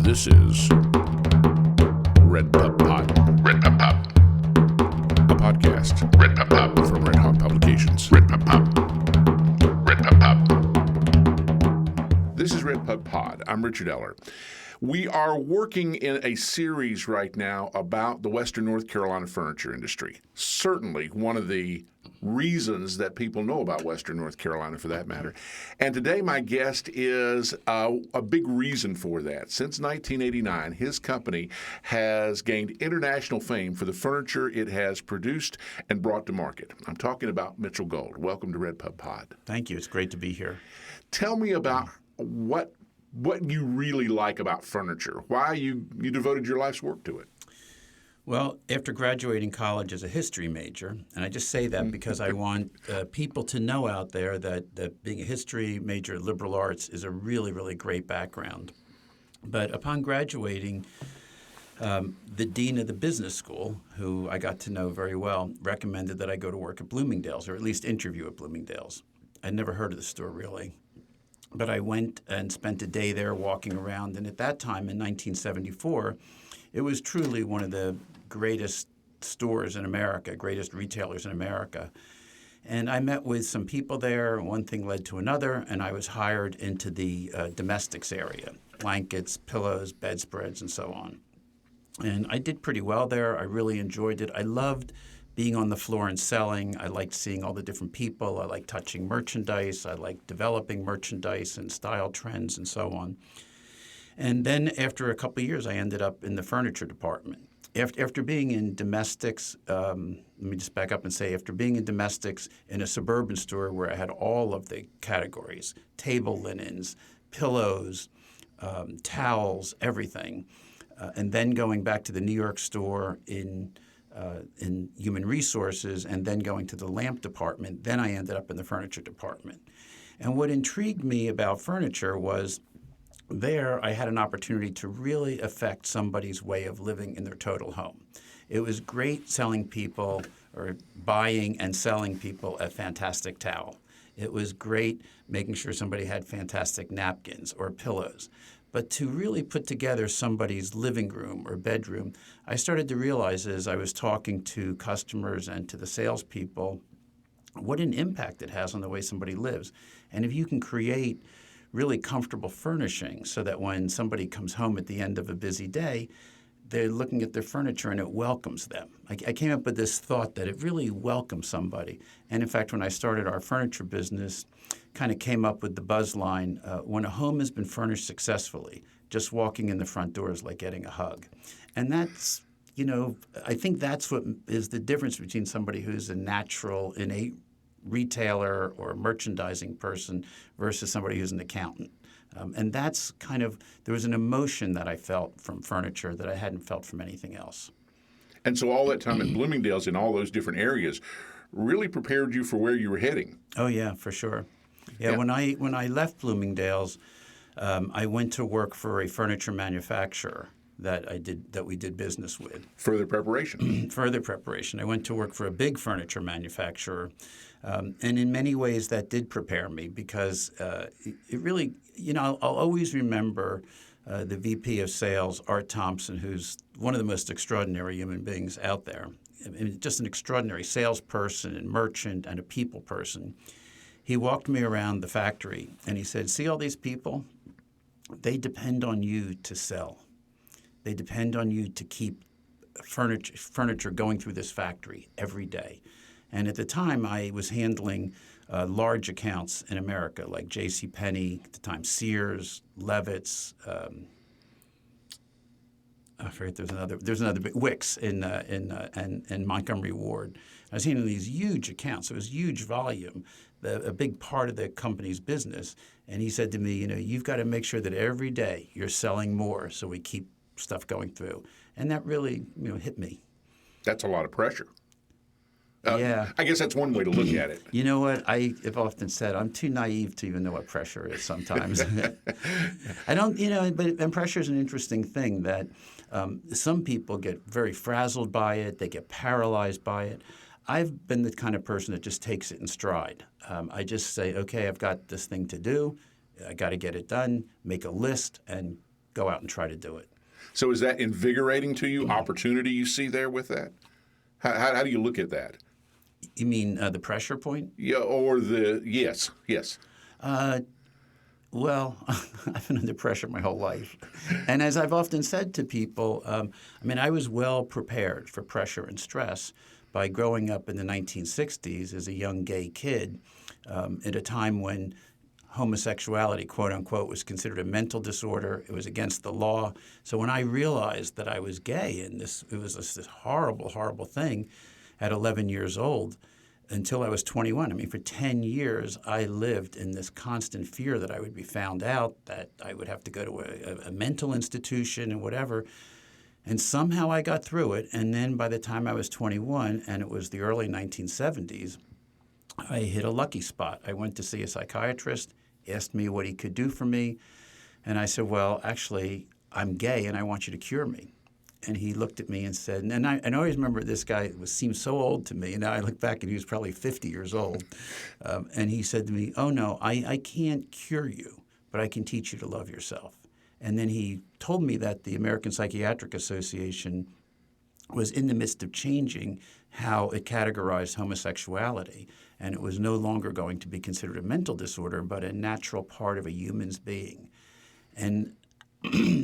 This is RedPubPod. RedPubPod. A podcast. RedPubPod. From Redhawk Publications. RedPubPod. RedPubPod. This is RedPubPod. I'm Richard Eller. We are working in a series right now about the Western North Carolina furniture industry. Certainly one of the reasons that people know about Western North Carolina, for that matter. And today my guest is a big reason for that. Since 1989, his company has gained international fame for the furniture it has produced and brought to market. I'm talking about Mitchell Gold. Welcome to RedPubPod. Thank you. It's great to be here. Tell me about what you really like about furniture, why you devoted your life's work to it. Well, after graduating college as a history major, and I just say that because I want people to know out there that being a history major at liberal arts is a really, really great background. But upon graduating, the dean of the business school, who I got to know very well, recommended that I go to work at Bloomingdale's, or at least interview at Bloomingdale's. I'd never heard of the store, really. But I went and spent a day there walking around, and at that time in 1974, it was truly one of the greatest stores in America, greatest retailers in America. And I met with some people there. One thing led to another, and I was hired into the domestics area, blankets, pillows, bedspreads, and so on. And I did pretty well there. I really enjoyed it. I loved being on the floor and selling. I liked seeing all the different people. I liked touching merchandise. I liked developing merchandise and style trends and so on. And then after a couple of years, I ended up in the furniture department. After being in domestics, let me just back up and say, after being in domestics in a suburban store where I had all of the categories, table linens, pillows, towels, everything, and then going back to the New York store in human resources, and then going to the lamp department, then I ended up in the furniture department. And what intrigued me about furniture was there I had an opportunity to really affect somebody's way of living in their total home. It was great selling people or buying and selling people a fantastic towel. It was great making sure somebody had fantastic napkins or pillows. But to really put together somebody's living room or bedroom, I started to realize as I was talking to customers and to the salespeople what an impact it has on the way somebody lives. And if you can create really comfortable furnishing so that when somebody comes home at the end of a busy day, they're looking at their furniture and it welcomes them. I came up with this thought that it really welcomes somebody. And in fact, when I started our furniture business, kind of came up with the buzz line, when a home has been furnished successfully, just walking in the front door is like getting a hug. And that's, I think that's what is the difference between somebody who's a natural, innate retailer or merchandising person versus somebody who's an accountant. And that's there was an emotion that I felt from furniture that I hadn't felt from anything else. And so all that time at Bloomingdale's in all those different areas really prepared you for where you were heading. Oh, yeah, for sure. Yeah. When I left Bloomingdale's, I went to work for a furniture manufacturer that we did business with. Further preparation. Further preparation. I went to work for a big furniture manufacturer. And in many ways that did prepare me because it really, I'll always remember the VP of sales, Art Thompson, who's one of the most extraordinary human beings out there. I mean, just an extraordinary salesperson and merchant and a people person. He walked me around the factory and he said, see all these people? They depend on you to sell. They depend on you to keep furniture going through this factory every day. And at the time, I was handling large accounts in America, like JCPenney, at the time Sears, Levitt's, I forget there's another big Wicks and Montgomery Ward. I was handling these huge accounts. It was huge volume, a big part of the company's business. And he said to me, you've got to make sure that every day you're selling more so we keep stuff going through. And that really, hit me. That's a lot of pressure. Yeah. I guess that's one way to look at it. You know what? I have often said I'm too naive to even know what pressure is sometimes. I don't, but pressure is an interesting thing that some people get very frazzled by it. They get paralyzed by it. I've been the kind of person that just takes it in stride. I just say, okay, I've got this thing to do. I got to get it done, make a list, and go out and try to do it. So is that invigorating to you? Opportunity you see there with that? How do you look at that? You mean the pressure point? Yeah, or the yes. Well, I've been under pressure my whole life. And as I've often said to people, I was well prepared for pressure and stress by growing up in the 1960s as a young gay kid at a time when homosexuality, quote unquote, was considered a mental disorder. It was against the law. So when I realized that I was gay and it was this horrible, horrible thing at 11 years old, until I was 21. For 10 years, I lived in this constant fear that I would be found out, that I would have to go to a mental institution and whatever. And somehow I got through it. And then by the time I was 21, and it was the early 1970s, I hit a lucky spot. I went to see a psychiatrist, asked me what he could do for me. And I said, well, actually, I'm gay and I want you to cure me. And he looked at me and said, and I always remember this guy seemed so old to me. And now I look back and he was probably 50 years old. And he said to me, oh, no, I can't cure you, but I can teach you to love yourself. And then he told me that the American Psychiatric Association was in the midst of changing how it categorized homosexuality. And it was no longer going to be considered a mental disorder, but a natural part of a human's being. And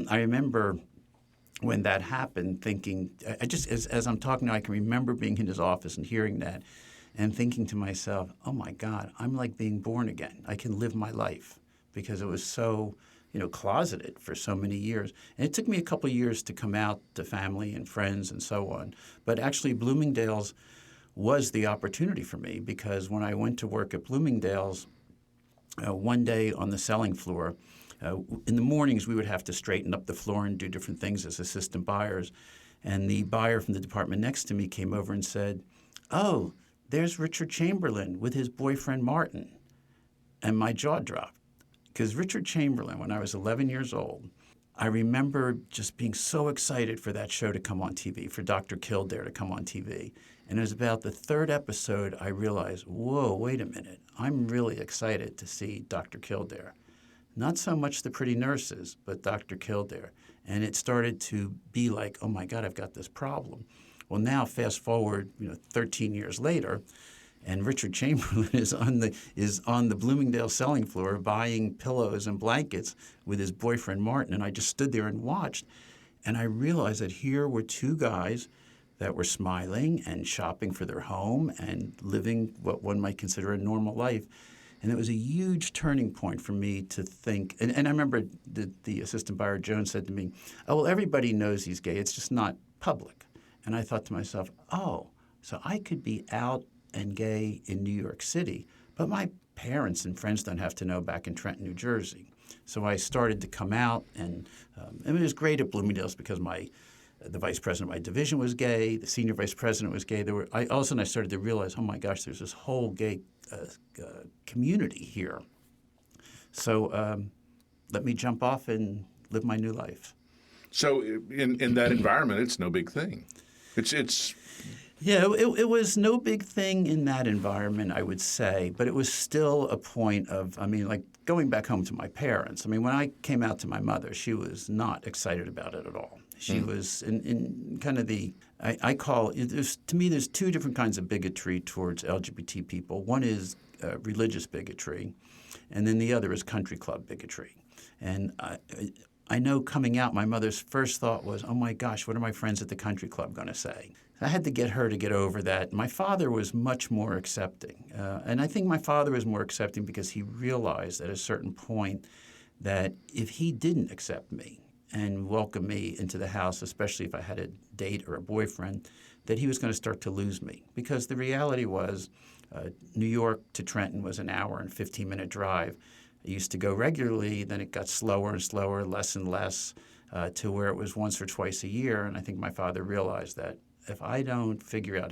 I remember when that happened, thinking, I just, as I'm talking now, I can remember being in his office and hearing that and thinking to myself, oh my God, I'm like being born again. I can live my life, because it was so, closeted for so many years. And it took me a couple of years to come out to family and friends and so on. But actually, Bloomingdale's was the opportunity for me, because when I went to work at Bloomingdale's, one day on the selling floor, in the mornings, we would have to straighten up the floor and do different things as assistant buyers. And the buyer from the department next to me came over and said, oh, there's Richard Chamberlain with his boyfriend Martin. And my jaw dropped, because Richard Chamberlain, when I was 11 years old, I remember just being so excited for that show to come on TV, for Dr. Kildare to come on TV. And it was about the third episode I realized, whoa, wait a minute, I'm really excited to see Dr. Kildare. Not so much the pretty nurses, but Dr. Kildare. And it started to be like, oh my God, I've got this problem. Well, now fast forward, 13 years later, and Richard Chamberlain is on the Bloomingdale selling floor buying pillows and blankets with his boyfriend Martin. And I just stood there and watched, and I realized that here were two guys that were smiling and shopping for their home and living what one might consider a normal life. And it was a huge turning point for me to think, and I remember the assistant buyer, Joan, said to me, oh, well, everybody knows he's gay. It's just not public. And I thought to myself, oh, so I could be out and gay in New York City, but my parents and friends don't have to know back in Trenton, New Jersey. So I started to come out, and it was great at Bloomingdale's because the vice president of my division was gay, the senior vice president was gay. All of a sudden I started to realize, oh my gosh, there's this whole gay community here. So let me jump off and live my new life. So in that environment, it's no big thing. It's Yeah, it was no big thing in that environment, I would say, but it was still a point of, like going back home to my parents. When I came out to my mother, she was not excited about it at all. She was in kind of I call it, to me, there's two different kinds of bigotry towards LGBT people. One is religious bigotry, and then the other is country club bigotry. And I know coming out, my mother's first thought was, oh my gosh, what are my friends at the country club going to say? I had to get her to get over that. My father was much more accepting. And I think my father was more accepting because he realized at a certain point that if he didn't accept me and welcome me into the house, especially if I had a date or a boyfriend, that he was going to start to lose me. Because the reality was New York to Trenton was an hour and 15-minute drive. I used to go regularly, then it got slower and slower, less and less, to where it was once or twice a year. And I think my father realized that if I don't figure out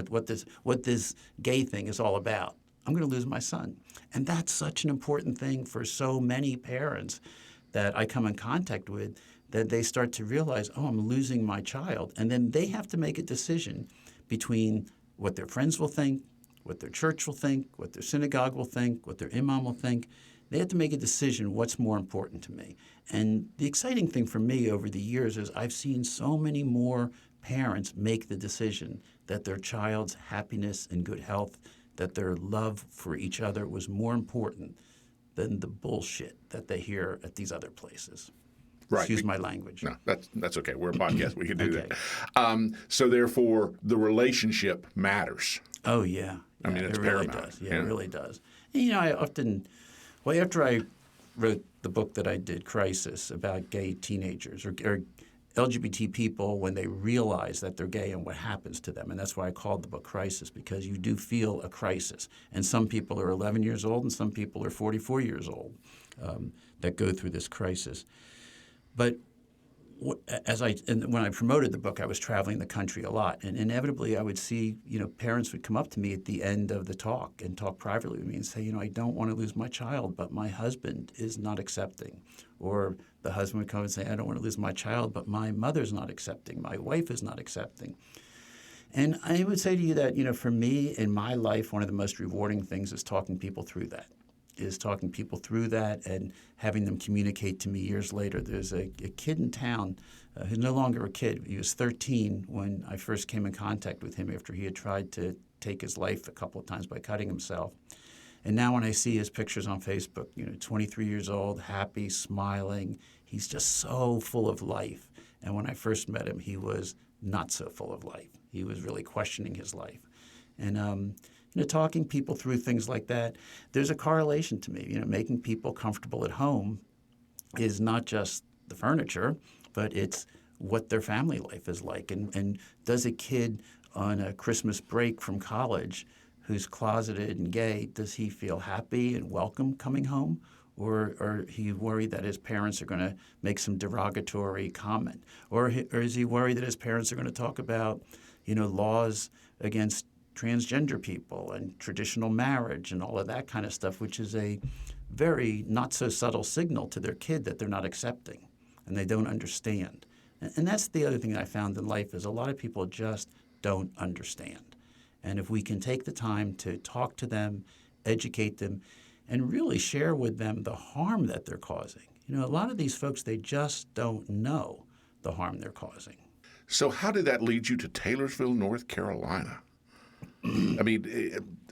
what this gay thing is all about, I'm going to lose my son. And that's such an important thing for so many parents that I come in contact with, that they start to realize, oh, I'm losing my child. And then they have to make a decision between what their friends will think, what their church will think, what their synagogue will think, what their imam will think. They have to make a decision, what's more important to me. And the exciting thing for me over the years is I've seen so many more parents make the decision that their child's happiness and good health, that their love for each other was more important than the bullshit that they hear at these other places. Right. Excuse my language. No, that's okay. We're a podcast. We can do Okay. that. So therefore, the relationship matters. Oh, yeah. I mean, it's it really paramount. does. Yeah, it really does. And, I often, after I wrote the book that I did, Crisis, about gay teenagers or LGBT people when they realize that they're gay and what happens to them. And that's why I called the book Crisis, because you do feel a crisis. And some people are 11 years old and some people are 44 years old that go through this crisis. But when I promoted the book, I was traveling the country a lot, and inevitably I would see, parents would come up to me at the end of the talk and talk privately with me and say, I don't want to lose my child, but my husband is not accepting. Or the husband would come and say, I don't want to lose my child, but my mother's not accepting, my wife is not accepting. And I would say to you that, for me in my life, one of the most rewarding things is talking people through that. And having them communicate to me years later. There's a kid in town who's no longer a kid. He was 13 when I first came in contact with him after he had tried to take his life a couple of times by cutting himself. And now when I see his pictures on Facebook, 23 years old, happy, smiling, he's just so full of life. And when I first met him, he was not so full of life. He was really questioning his life. And talking people through things like that, there's a correlation to me. Making people comfortable at home is not just the furniture, but it's what their family life is like. And does a kid on a Christmas break from college who's closeted and gay, does he feel happy and welcome coming home? Or he worried that his parents are going to make some derogatory comment? Or is he worried that his parents are going to talk about, laws against transgender people and traditional marriage and all of that kind of stuff, which is a very not so subtle signal to their kid that they're not accepting and they don't understand. And that's the other thing I found in life is a lot of people just don't understand. And if we can take the time to talk to them, educate them, and really share with them the harm that they're causing. A lot of these folks, they just don't know the harm they're causing. So how did that lead you to Taylorsville, North Carolina? I mean,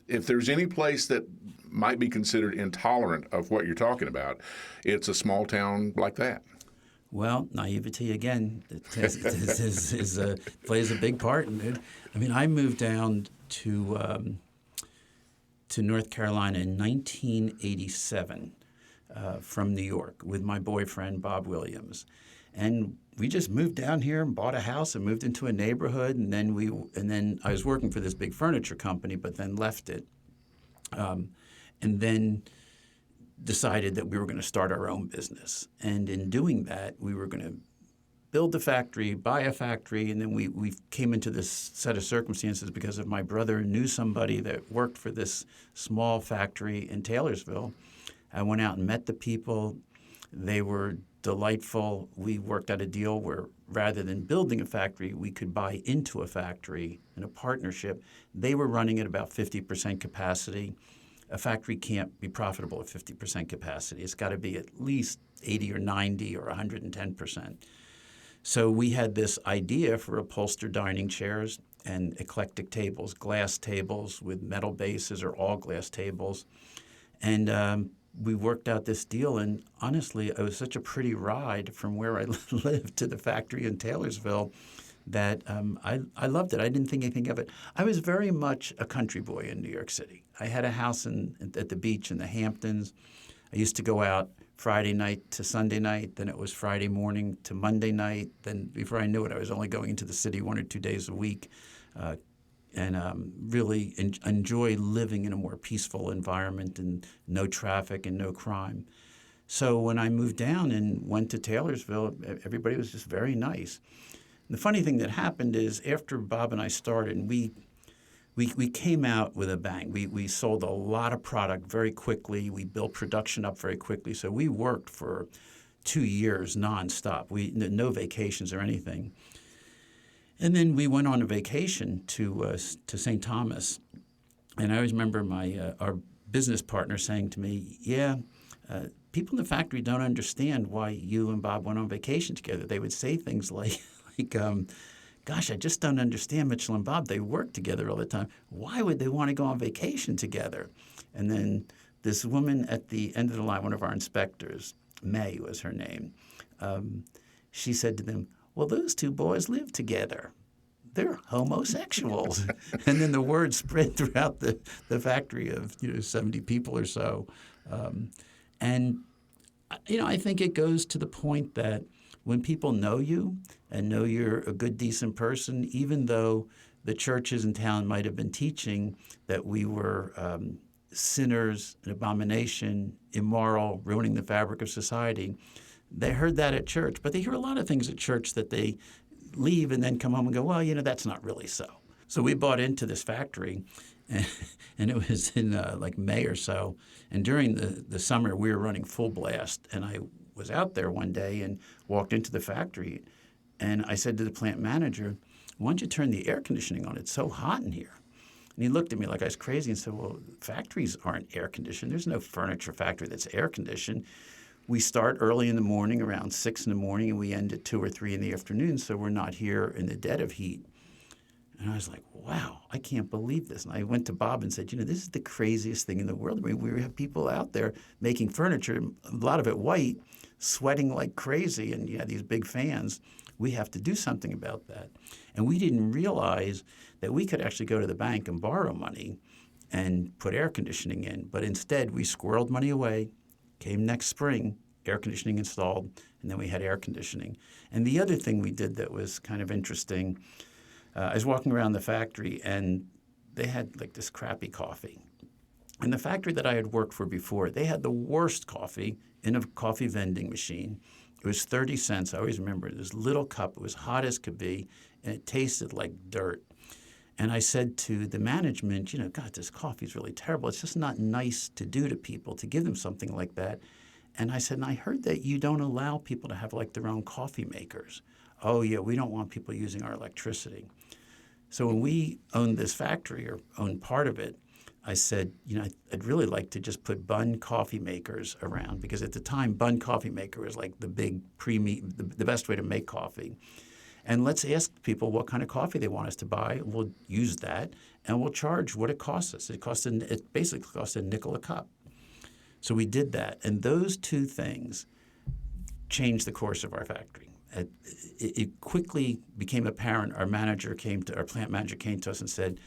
if there's any place that might be considered intolerant of what you're talking about, it's a small town like that. Well, naivety again plays a big part in it. I mean, I moved down to North Carolina in 1987 from New York with my boyfriend Bob Williams, and we just moved down here and bought a house and moved into a neighborhood, and then I was working for this big furniture company, but then left it, and then decided that we were going to start our own business. And in doing that, we were going to build a factory, buy a factory, and then we came into this set of circumstances because of my brother knew somebody that worked for this small factory in Taylorsville. I went out and met the people. They were delightful. We worked out a deal where rather than building a factory, we could buy into a factory in a partnership. They were running at about 50% capacity. A factory can't be profitable at 50% capacity. It's got to be at least 80 or 90 or 110%. So we had this idea for upholstered dining chairs and eclectic tables, glass tables with metal bases or all glass tables. And we worked out this deal, and honestly, it was such a pretty ride from where I lived to the factory in Taylorsville that I loved it. I didn't think anything of it. I was very much a country boy in New York City. I had a house at the beach in the Hamptons. I used to go out Friday night to Sunday night. Then it was Friday morning to Monday night. Then before I knew it, I was only going into the city 1 or 2 days a week. And really enjoy living in a more peaceful environment and no traffic and no crime. So when I moved down and went to Taylorsville, everybody was just very nice. And the funny thing that happened is after Bob and I started, we came out with a bang. We sold a lot of product very quickly. We built production up very quickly. So we worked for 2 years nonstop. No vacations or anything. And then we went on a vacation to St. Thomas, and I always remember our business partner saying to me, people in the factory don't understand why you and Bob went on vacation together. They would say things like gosh, I just don't understand Mitchell and Bob. They work together all the time. Why would they want to go on vacation together? And then this woman at the end of the line, one of our inspectors, May was her name, she said to them, well, those two boys live together. They're homosexuals. And then the word spread throughout the factory of 70 people or so. And I think it goes to the point that when people know you and know you're a good, decent person, even though the churches in town might have been teaching that we were sinners, an abomination, immoral, ruining the fabric of society, they heard that at church. But they hear a lot of things at church that they leave and then come home and go, well, that's not really so. So we bought into this factory, and it was in like May or so. And during the summer, we were running full blast. And I was out there one day and walked into the factory. And I said to the plant manager, why don't you turn the air conditioning on? It's so hot in here. And he looked at me like I was crazy and said, well, factories aren't air conditioned. There's no furniture factory that's air conditioned. We start early in the morning, around 6 in the morning, and we end at 2 or 3 in the afternoon, so we're not here in the dead of heat. And I was like, wow, I can't believe this. And I went to Bob and said, this is the craziest thing in the world. I mean, we have people out there making furniture, a lot of it white, sweating like crazy, and these big fans. We have to do something about that. And we didn't realize that we could actually go to the bank and borrow money and put air conditioning in. But instead, we squirreled money away. Came next spring, air conditioning installed, and then we had air conditioning. And the other thing we did that was kind of interesting, I was walking around the factory, and they had like this crappy coffee. And the factory that I had worked for before, they had the worst coffee in a coffee vending machine. It was 30 cents. I always remember it. This little cup. It was hot as could be, and it tasted like dirt. And I said to the management, God, this coffee is really terrible. It's just not nice to do to people, to give them something like that. And I said, and I heard that you don't allow people to have like their own coffee makers. Oh, yeah, we don't want people using our electricity. So when we owned this factory or owned part of it, I said, I'd really like to just put Bunn coffee makers around, because at the time, Bunn coffee maker was like the big the best way to make coffee. And let's ask people what kind of coffee they want us to buy. We'll use that, and we'll charge what it costs us. It basically costs a nickel a cup. So we did that, and those two things changed the course of our factory. It quickly became apparent. Our plant manager came to us and said,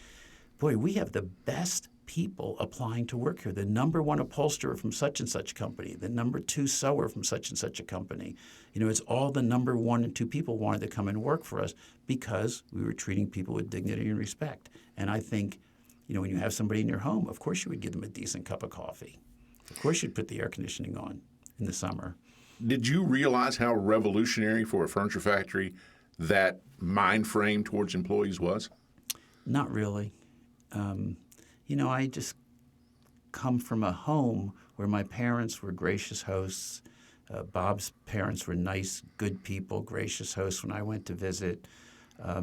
boy, we have the best people applying to work here. The number 1 upholsterer from such and such company, the number 2 sewer from such and such a company. It's all the number 1 and 2 people wanted to come and work for us because we were treating people with dignity and respect. And I think, when you have somebody in your home, of course you would give them a decent cup of coffee. Of course you'd put the air conditioning on in the summer. Did you realize how revolutionary for a furniture factory that mind frame towards employees was? Not really. I just come from a home where my parents were gracious hosts. Bob's parents were nice, good people, gracious hosts when I went to visit. I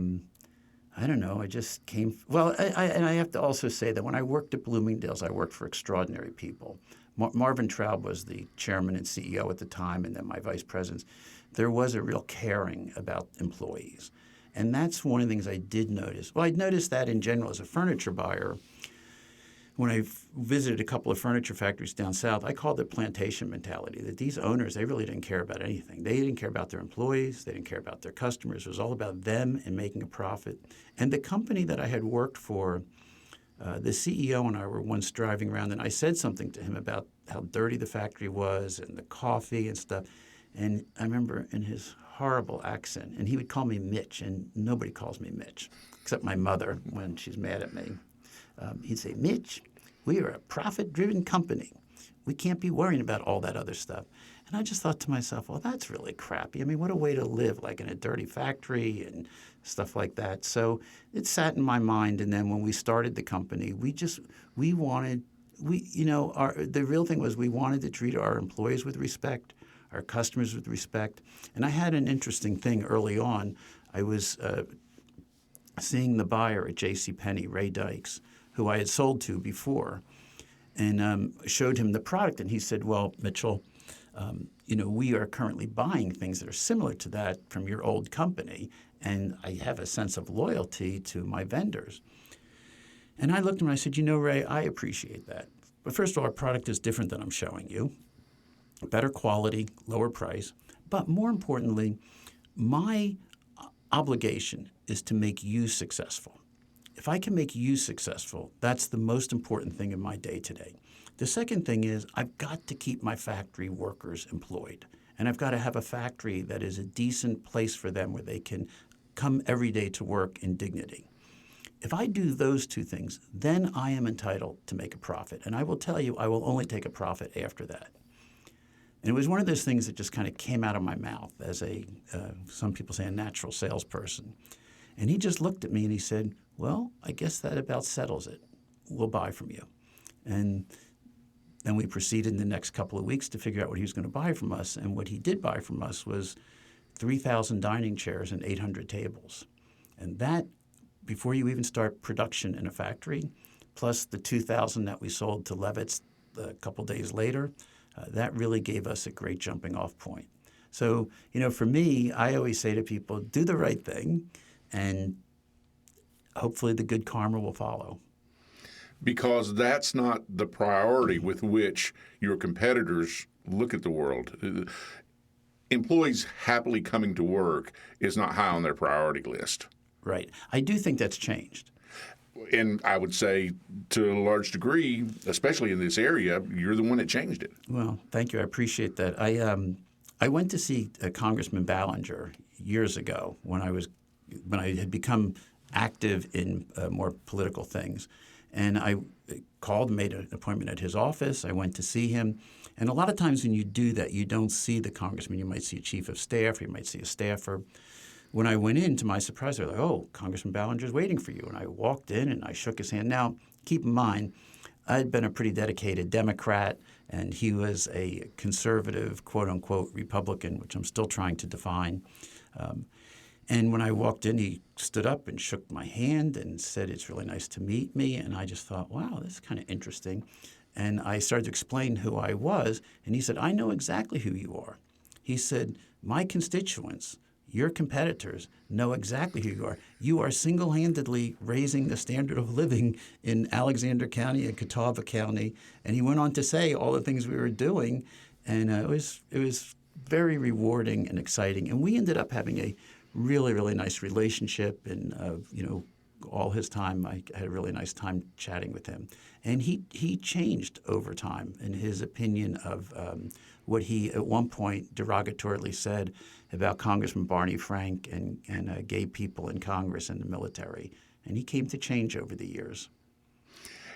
don't know. I just came. Well, and I have to also say that when I worked at Bloomingdale's, I worked for extraordinary people. Marvin Traub was the chairman and CEO at the time, and then my vice presidents. There was a real caring about employees. And that's one of the things I did notice. Well, I'd noticed that in general as a furniture buyer. When I visited a couple of furniture factories down south, I called it plantation mentality, that these owners, they really didn't care about anything. They didn't care about their employees. They didn't care about their customers. It was all about them and making a profit. And the company that I had worked for, the CEO and I were once driving around, and I said something to him about how dirty the factory was and the coffee and stuff. And I remember in his horrible accent, and he would call me Mitch, and nobody calls me Mitch, except my mother when she's mad at me. He'd say, Mitch, we are a profit-driven company. We can't be worrying about all that other stuff. And I just thought to myself, well, that's really crappy. I mean, what a way to live, like in a dirty factory and stuff like that. So it sat in my mind. And then when we started the company, the real thing was we wanted to treat our employees with respect, our customers with respect. And I had an interesting thing early on. I was seeing the buyer at JCPenney, Ray Dykes, who I had sold to before. and showed him the product. And he said, well, Mitchell, we are currently buying things that are similar to that from your old company, and I have a sense of loyalty to my vendors. And I looked at him and I said, Ray, I appreciate that. But first of all, our product is different than I'm showing you. Better quality, lower price. But more importantly, my obligation is to make you successful. If I can make you successful, that's the most important thing in my day today. The second thing is I've got to keep my factory workers employed. And I've got to have a factory that is a decent place for them where they can come every day to work in dignity. If I do those two things, then I am entitled to make a profit. And I will tell you, I will only take a profit after that. And it was one of those things that just kind of came out of my mouth as some people say, a natural salesperson. And he just looked at me and he said, well, I guess that about settles it. We'll buy from you. And then we proceeded in the next couple of weeks to figure out what he was going to buy from us. And what he did buy from us was 3,000 dining chairs and 800 tables. And that, before you even start production in a factory, plus the 2,000 that we sold to Levitt's a couple days later, that really gave us a great jumping off point. So, for me, I always say to people, do the right thing, and hopefully the good karma will follow. Because that's not the priority with which your competitors look at the world. Employees happily coming to work is not high on their priority list. Right. I do think that's changed. And I would say to a large degree, especially in this area, you're the one that changed it. Well, thank you. I appreciate that. I went to see Congressman Ballinger years ago when I had become active in more political things. And I called and made an appointment at his office. I went to see him. And a lot of times when you do that, you don't see the congressman. You might see a chief of staff, or you might see a staffer. When I went in, to my surprise, they were like, oh, Congressman Ballinger's waiting for you. And I walked in and I shook his hand. Now, keep in mind, I'd been a pretty dedicated Democrat, and he was a conservative, quote-unquote, Republican, which I'm still trying to define. And when I walked in, he stood up and shook my hand and said, it's really nice to meet me. And I just thought, wow, this is kind of interesting. And I started to explain who I was. And he said, I know exactly who you are. He said, my constituents, your competitors, know exactly who you are. You are single-handedly raising the standard of living in Alexander County and Catawba County. And he went on to say all the things we were doing. And it was very rewarding and exciting. And we ended up having a really, really nice relationship. And, all his time, I had a really nice time chatting with him. And he changed over time in his opinion of what he at one point derogatorily said about Congressman Barney Frank and gay people in Congress and the military. And he came to change over the years.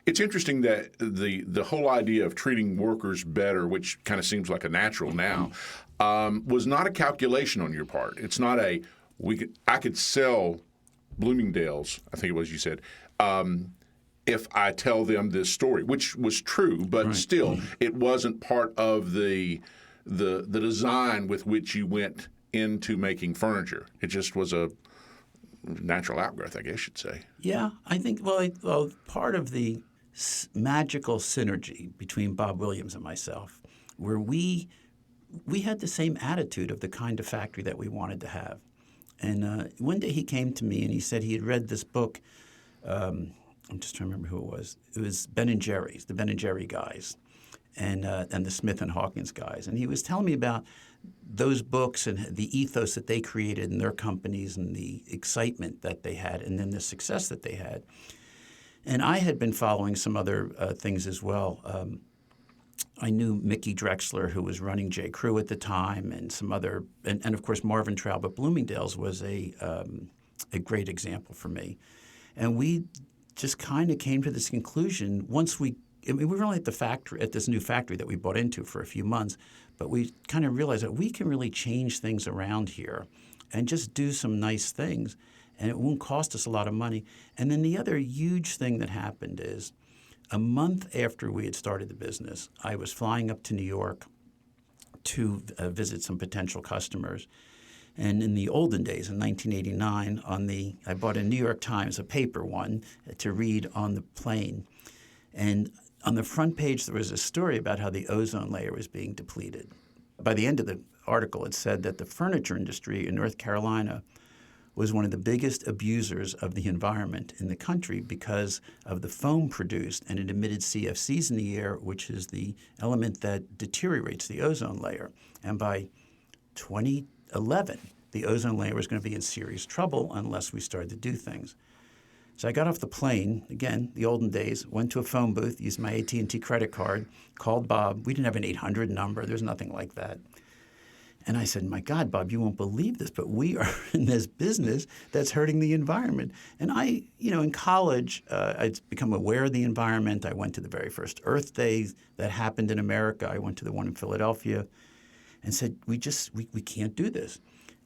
It's interesting that the whole idea of treating workers better, which kind of seems like a natural now, was not a calculation on your part. It's not I could sell Bloomingdale's, I think it was you said, if I tell them this story, which was true, but right. Still, it wasn't part of the design with which you went into making furniture. It just was a natural outgrowth, I guess you'd say. Yeah, I think, part of the magical synergy between Bob Williams and myself, where we had the same attitude of the kind of factory that we wanted to have. And one day he came to me and he said he had read this book. I'm just trying to remember who it was. It was Ben & Jerry's, the Ben & Jerry guys, and the Smith & Hawkins guys. And he was telling me about those books and the ethos that they created in their companies and the excitement that they had and then the success that they had. And I had been following some other things as well. I knew Mickey Drexler, who was running J. Crew at the time, and some other, and of course Marvin Traub at Bloomingdale's was a great example for me. And we just kind of came to this conclusion once we were only at the factory, at this new factory that we bought into for a few months, but we kind of realized that we can really change things around here and just do some nice things, and it won't cost us a lot of money. And then the other huge thing that happened is a month after we had started the business, I was flying up to New York to visit some potential customers. And in the olden days, in 1989, I bought a New York Times, a paper one, to read on the plane. And on the front page, there was a story about how the ozone layer was being depleted. By the end of the article, it said that the furniture industry in North Carolina was one of the biggest abusers of the environment in the country because of the foam produced, and it emitted CFCs in the air, which is the element that deteriorates the ozone layer. And by 2011, the ozone layer was going to be in serious trouble unless we started to do things. So I got off the plane, again, the olden days, went to a phone booth, used my AT&T credit card, called Bob. We didn't have an 800 number. There's nothing like that. And I said, my God, Bob, you won't believe this, but we are in this business that's hurting the environment. And in college, I'd become aware of the environment. I went to the very first Earth Day that happened in America. I went to the one in Philadelphia and said, we can't do this.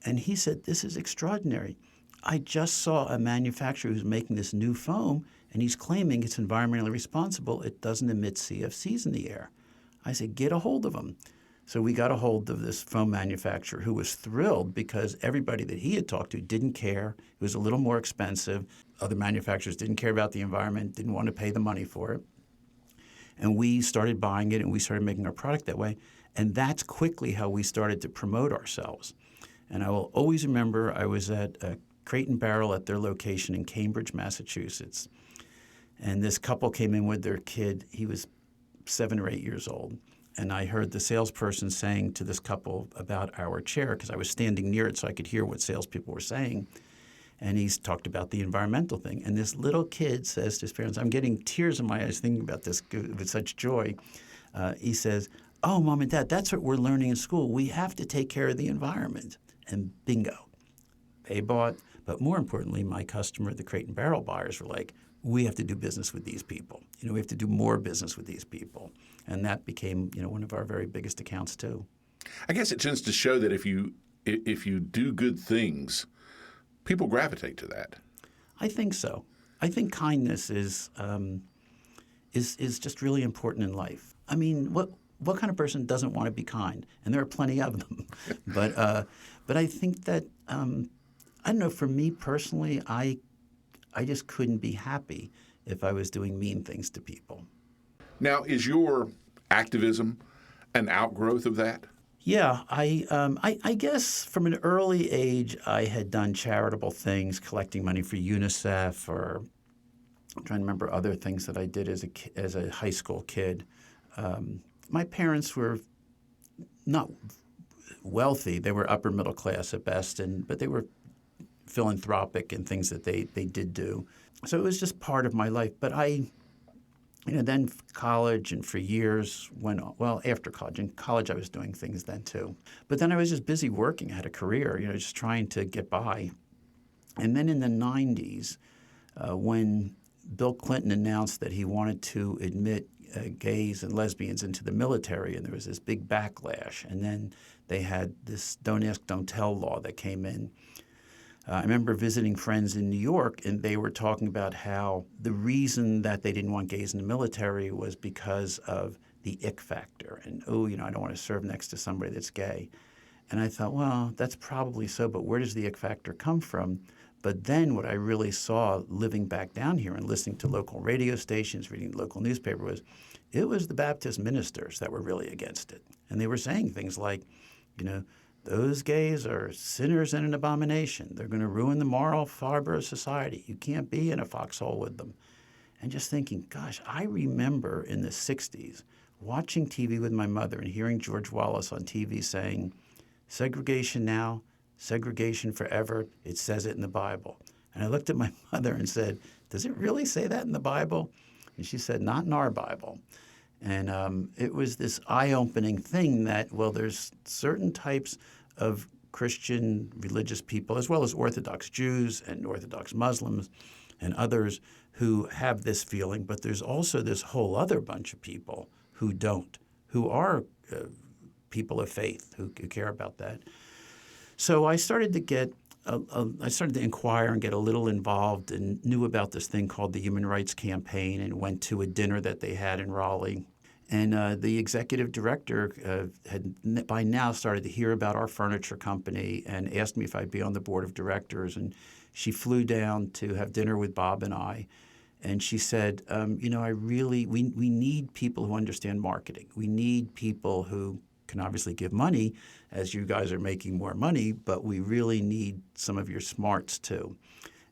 And he said, this is extraordinary. I just saw a manufacturer who's making this new foam, and he's claiming it's environmentally responsible. It doesn't emit CFCs in the air. I said, get a hold of him. So we got a hold of this foam manufacturer who was thrilled because everybody that he had talked to didn't care. It was a little more expensive. Other manufacturers didn't care about the environment, didn't want to pay the money for it. And we started buying it, and we started making our product that way. And that's quickly how we started to promote ourselves. And I will always remember I was at Crate and Barrel at their location in Cambridge, Massachusetts. And this couple came in with their kid. He was 7 or 8 years old. And I heard the salesperson saying to this couple about our chair, because I was standing near it so I could hear what salespeople were saying. And he's talked about the environmental thing. And this little kid says to his parents, I'm getting tears in my eyes thinking about this with such joy. He says, oh, Mom and Dad, that's what we're learning in school. We have to take care of the environment. And bingo, they bought. But more importantly, my customer, the Crate and Barrel buyers, were like, we have to do business with these people. We have to do more business with these people. And that became, one of our very biggest accounts too. I guess it tends to show that if you do good things, people gravitate to that. I think so. I think kindness is just really important in life. I mean, what kind of person doesn't want to be kind? And there are plenty of them. But I think that I don't know. For me personally, I just couldn't be happy if I was doing mean things to people. Now, is your activism an outgrowth of that? Yeah, I guess from an early age, I had done charitable things, collecting money for UNICEF, or I'm trying to remember other things that I did as a high school kid. My parents were not wealthy; they were upper middle class at best, but they were philanthropic in things that they did do. So it was just part of my life. But then college, and for years after college. In college I was doing things then too. But then I was just busy working. I had a career, just trying to get by. And then in the 90s, when Bill Clinton announced that he wanted to admit gays and lesbians into the military, and there was this big backlash. And then they had this Don't Ask, Don't Tell law that came in. I remember visiting friends in New York, and they were talking about how the reason that they didn't want gays in the military was because of the ick factor. And, I don't want to serve next to somebody that's gay. And I thought, well, that's probably so, but where does the ick factor come from? But then what I really saw living back down here and listening to local radio stations, reading the local newspaper it was the Baptist ministers that were really against it. And they were saying things like, those gays are sinners and an abomination. They're going to ruin the moral fiber of society. You can't be in a foxhole with them. And just thinking, gosh, I remember in the 60s watching TV with my mother and hearing George Wallace on TV saying, segregation now, segregation forever. It says it in the Bible. And I looked at my mother and said, does it really say that in the Bible? And she said, not in our Bible. And it was this eye-opening thing that, there's certain types of Christian religious people, as well as Orthodox Jews and Orthodox Muslims and others who have this feeling, but there's also this whole other bunch of people who don't, who are people of faith, who care about that. So I started to inquire and get a little involved, and knew about this thing called the Human Rights Campaign, and went to a dinner that they had in Raleigh. And the executive director had by now started to hear about our furniture company and asked me if I'd be on the board of directors. And she flew down to have dinner with Bob and I. And she said, we need people who understand marketing. We need people who can obviously give money, as you guys are making more money, but we really need some of your smarts too.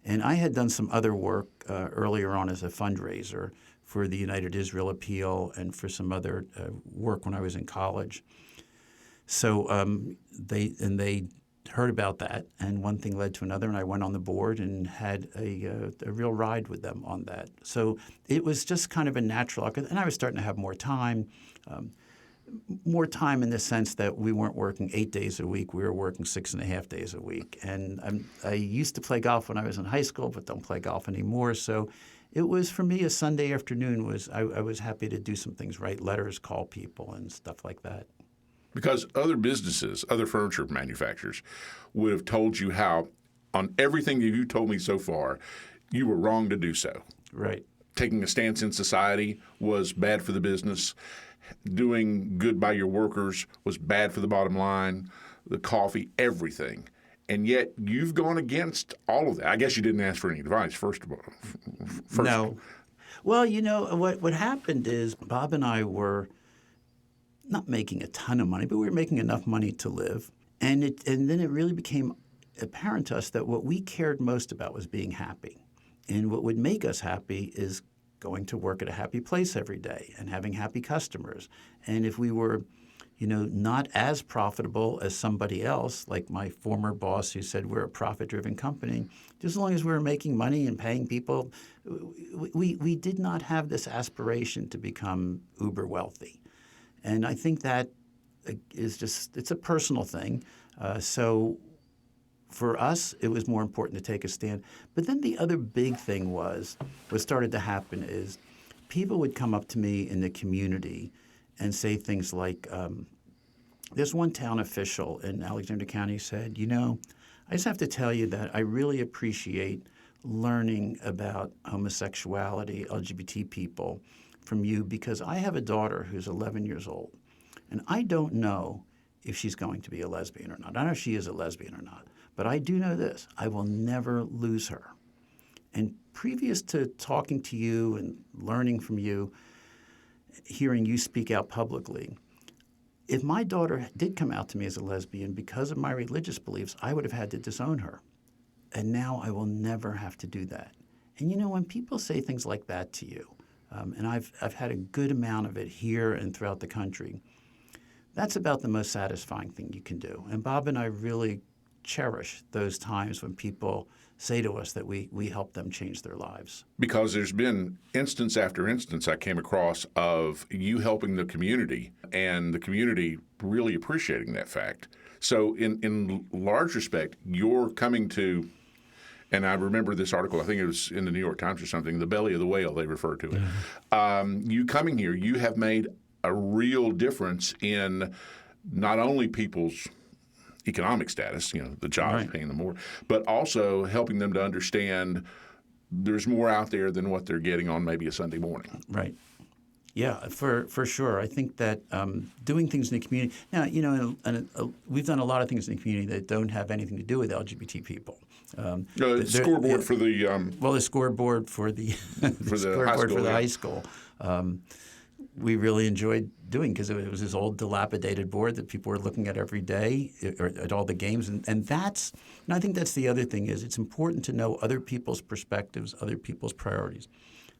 And I had done some other work earlier on as a fundraiser for the United Israel Appeal and for some other work when I was in college. So they heard about that, and one thing led to another, and I went on the board and had a real ride with them on that. So it was just kind of a natural, and I was starting to have more time in the sense that we weren't working 8 days a week. We were working 6.5 days a week. And I used to play golf when I was in high school, but don't play golf anymore. So it was, for me, a Sunday afternoon I was happy to do some things, write letters, call people, and stuff like that. Because other businesses, other furniture manufacturers would have told you how, on everything that you told me so far, you were wrong to do so. Right. Taking a stance in society was bad for the business. Doing good by your workers was bad for the bottom line, the coffee, everything. And yet you've gone against all of that. I guess you didn't ask for any advice, first of all. No. Well, what happened is Bob and I were not making a ton of money, but we were making enough money to live. And then it really became apparent to us that what we cared most about was being happy. And what would make us happy is going to work at a happy place every day and having happy customers. And if we were, not as profitable as somebody else, like my former boss who said we're a profit-driven company, just as long as we were making money and paying people, we did not have this aspiration to become uber wealthy. And I think that is it's a personal thing. So for us, it was more important to take a stand. But then the other big thing what started to happen is people would come up to me in the community and say things like, there's one town official in Alexander County said, I just have to tell you that I really appreciate learning about homosexuality, LGBT people from you, because I have a daughter who's 11 years old, and I don't know if she's going to be a lesbian or not. I don't know if she is a lesbian or not, but I do know this. I will never lose her. And previous to talking to you and learning from you, hearing you speak out publicly, if my daughter did come out to me as a lesbian because of my religious beliefs, I would have had to disown her. And now I will never have to do that. And when people say things like that to you, and I've had a good amount of it here and throughout the country, that's about the most satisfying thing you can do. And Bob and I really cherish those times when people say to us that we help them change their lives. Because there's been instance after instance I came across of you helping the community and the community really appreciating that fact. So in large respect, you're coming to, and I remember this article, I think it was in the New York Times or something, the belly of the whale, they refer to it. Mm-hmm. You coming here, you have made a real difference in not only people's economic status, the jobs right. paying them more, but also helping them to understand there's more out there than what they're getting on maybe a Sunday morning. Right. Yeah, for sure. I think that doing things in the community now, we've done a lot of things in the community that don't have anything to do with LGBT people. The scoreboard for the the scoreboard for the high school. We really enjoyed doing because it was this old dilapidated board that people were looking at every day at all the games, and I think that's the other thing is it's important to know other people's perspectives, other people's priorities.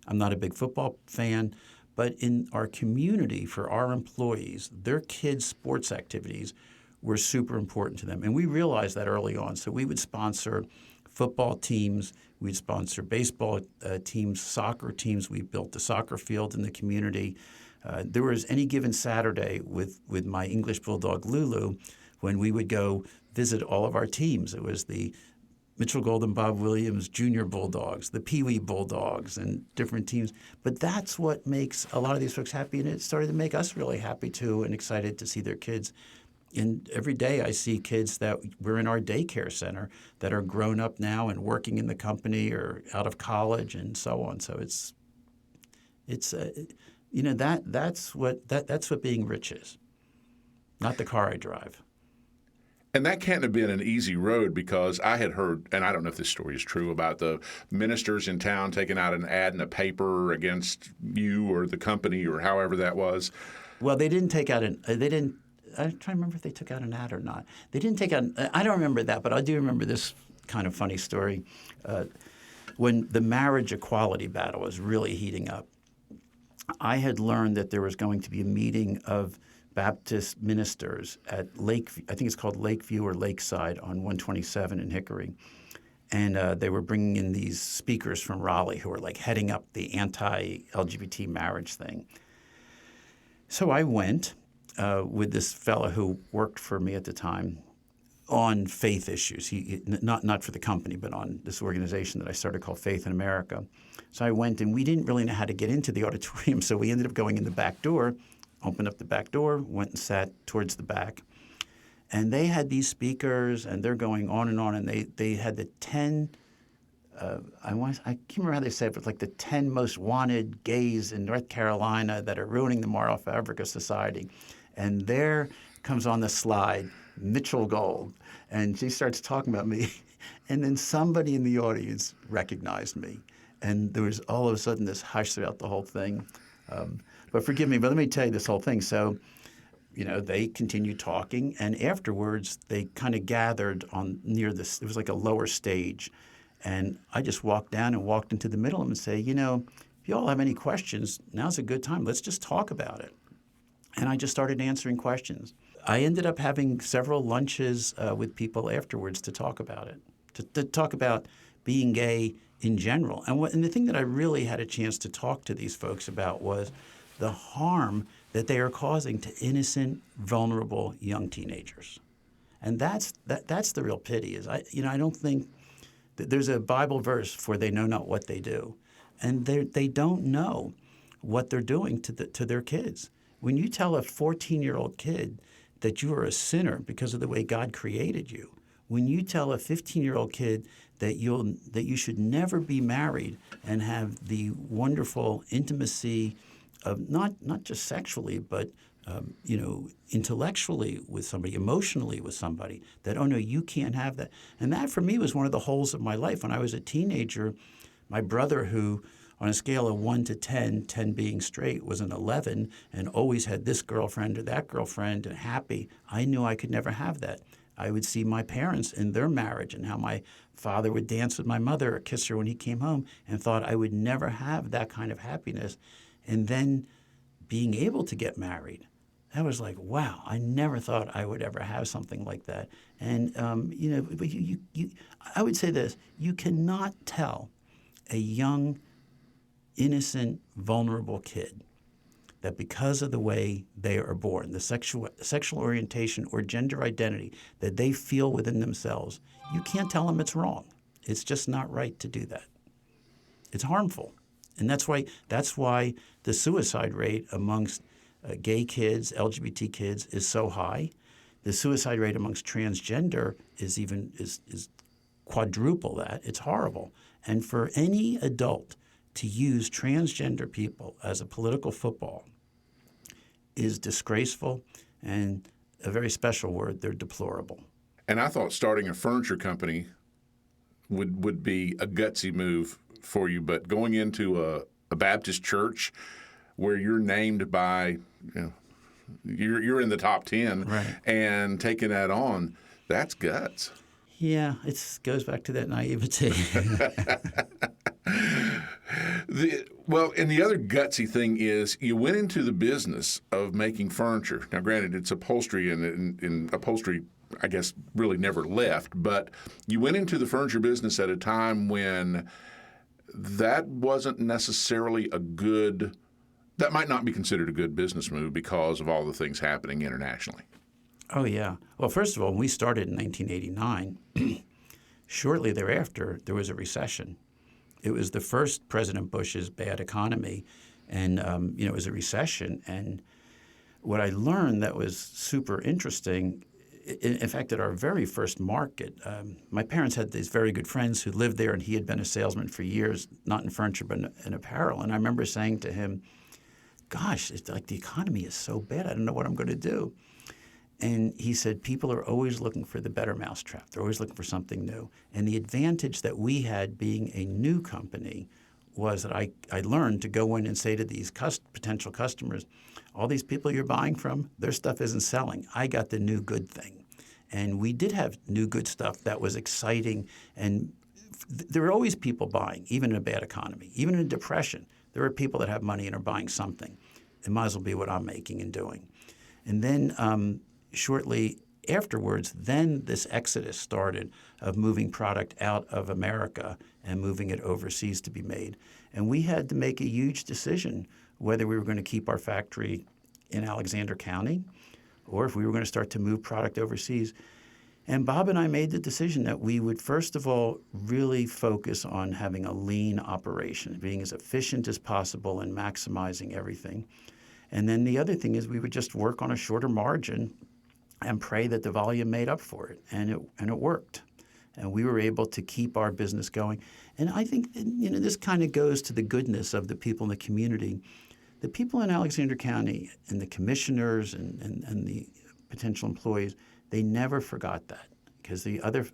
I'm not a big football fan. But in our community, for our employees, their kids' sports activities were super important to them. And we realized that early on. So we would sponsor football teams. We'd sponsor baseball teams, soccer teams. We built the soccer field in the community. There was any given Saturday with my English Bulldog, Lulu, when we would go visit all of our teams. It was the Mitchell Golden Bob Williams Junior Bulldogs, the Pee Wee Bulldogs, and different teams. But that's what makes a lot of these folks happy, and it started to make us really happy too and excited to see their kids. And every day I see kids that were in our daycare center that are grown up now and working in the company or out of college and so on. So that's what being rich is, not the car I drive. And that can't have been an easy road, because I had heard, and I don't know if this story is true, about the ministers in town taking out an ad in a paper against you or the company or however that was. Well, they didn't take out an. They didn't. I'm trying to remember if they took out an ad or not. They didn't take out. I don't remember that, but I do remember this kind of funny story. When the marriage equality battle was really heating up, I had learned that there was going to be a meeting of Baptist ministers at Lakeview. I think it's called Lakeview or Lakeside on 127 in Hickory. And they were bringing in these speakers from Raleigh who were like heading up the anti-LGBT marriage thing. So I went with this fellow who worked for me at the time on faith issues. He not for the company, but on this organization that I started called Faith in America. So I went, and we didn't really know how to get into the auditorium, so we ended up going in the back door, opened up the back door, went and sat towards the back. And they had these speakers, and they're going on, and they had the 10 I can't remember how they said it, but like the 10 most wanted gays in North Carolina that are ruining the moral fabric of society. And there comes on the slide Mitchell Gold, and she starts talking about me. And then somebody in the audience recognized me. And there was all of a sudden this hush throughout the whole thing. But forgive me, but let me tell you this whole thing. So, they continued talking, and afterwards they kind of gathered on near this. It was like a lower stage. And I just walked down and walked into the middle of them and say, if you all have any questions, now's a good time. Let's just talk about it. And I just started answering questions. I ended up having several lunches with people afterwards to talk about it, to talk about being gay in general. And the thing that I really had a chance to talk to these folks about was the harm that they are causing to innocent, vulnerable young teenagers. And that's the real pity. Is I don't think that there's a Bible verse for they know not what they do, and they don't know what they're doing to their kids. When you tell a 14-year-old kid that you are a sinner because of the way God created you, when you tell a 15-year-old kid that you should never be married and have the wonderful intimacy of not just sexually, but intellectually with somebody, emotionally with somebody, that, oh no, you can't have that. And that for me was one of the holes of my life. When I was a teenager, my brother, who on a scale of 1 to 10, 10 being straight, was an 11 and always had this girlfriend or that girlfriend and happy, I knew I could never have that. I would see my parents in their marriage and how my father would dance with my mother or kiss her when he came home, and thought I would never have that kind of happiness. And then being able to get married, that was like, wow, I never thought I would ever have something like that. And, but I would say this, you cannot tell a young, innocent, vulnerable kid that because of the way they are born, the sexual orientation or gender identity that they feel within themselves, you can't tell them it's wrong. It's just not right to do that. It's harmful. And that's why the suicide rate amongst gay kids, LGBT kids, is so high. The suicide rate amongst transgender is quadruple that. It's horrible. And for any adult to use transgender people as a political football is disgraceful, and a very special word, they're deplorable. And I thought starting a furniture company would be a gutsy move for you, but going into a Baptist church where you're named by, you're in the top 10, right, and taking that on, that's guts. Yeah, it goes back to that naivety. And the other gutsy thing is you went into the business of making furniture. Now, granted, it's upholstery, and upholstery, I guess, really never left. But you went into the furniture business at a time when that wasn't necessarily that might not be considered a good business move because of all the things happening internationally. Oh, yeah. Well, first of all, when we started in 1989, shortly thereafter, there was a recession. It was the first President Bush's bad economy, and it was a recession. And what I learned that was super interesting, in fact, at our very first market, my parents had these very good friends who lived there, and he had been a salesman for years, not in furniture but in apparel. And I remember saying to him, "Gosh, it's like the economy is so bad. I don't know what I'm going to do." And he said, people are always looking for the better mousetrap. They're always looking for something new. And the advantage that we had being a new company was that I learned to go in and say to these potential customers, all these people you're buying from, their stuff isn't selling. I got the new good thing. And we did have new good stuff that was exciting. And there were always people buying, even in a bad economy. Even in a depression, there are people that have money and are buying something. It might as well be what I'm making and doing. And then shortly afterwards, then this exodus started of moving product out of America and moving it overseas to be made. And we had to make a huge decision whether we were going to keep our factory in Alexander County or if we were going to start to move product overseas. And Bob and I made the decision that we would, first of all, really focus on having a lean operation, being as efficient as possible and maximizing everything. And then the other thing is we would just work on a shorter margin and pray that the volume made up for it. And it worked. And we were able to keep our business going. And I think, this kind of goes to the goodness of the people in the community. The people in Alexander County and the commissioners and the potential employees, they never forgot that because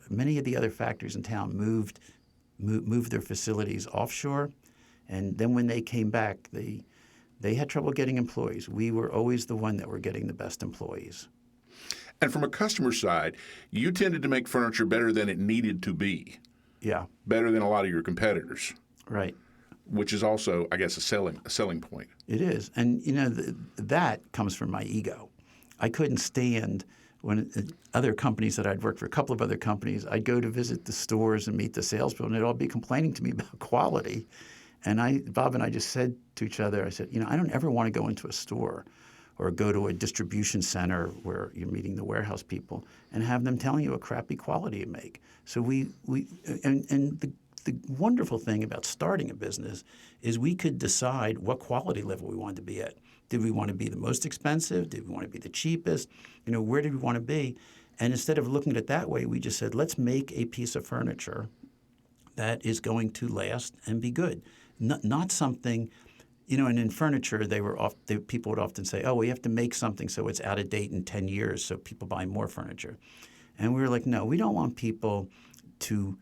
many of the other factories in town moved their facilities offshore. And then when they came back, they had trouble getting employees. We were always the one that were getting the best employees. And from a customer side, you tended to make furniture better than it needed to be. Yeah. Better than a lot of your competitors. Right. Which is also, I guess, a selling point. It is. And, that comes from my ego. I couldn't stand when other companies that I'd worked for, a couple of other companies, I'd go to visit the stores and meet the salespeople, and they'd all be complaining to me about quality. And Bob and I just said to each other, I said, I don't ever want to go into a store or go to a distribution center where you're meeting the warehouse people and have them telling you what crappy quality you make. So the wonderful thing about starting a business is we could decide what quality level we wanted to be at. Did we want to be the most expensive? Did we want to be the cheapest? Where did we want to be? And instead of looking at it that way, we just said, let's make a piece of furniture that is going to last and be good. Not something, and in furniture, people would often say, oh, we have to make something so it's out of date in 10 years so people buy more furniture. And we were like, no, we don't want people to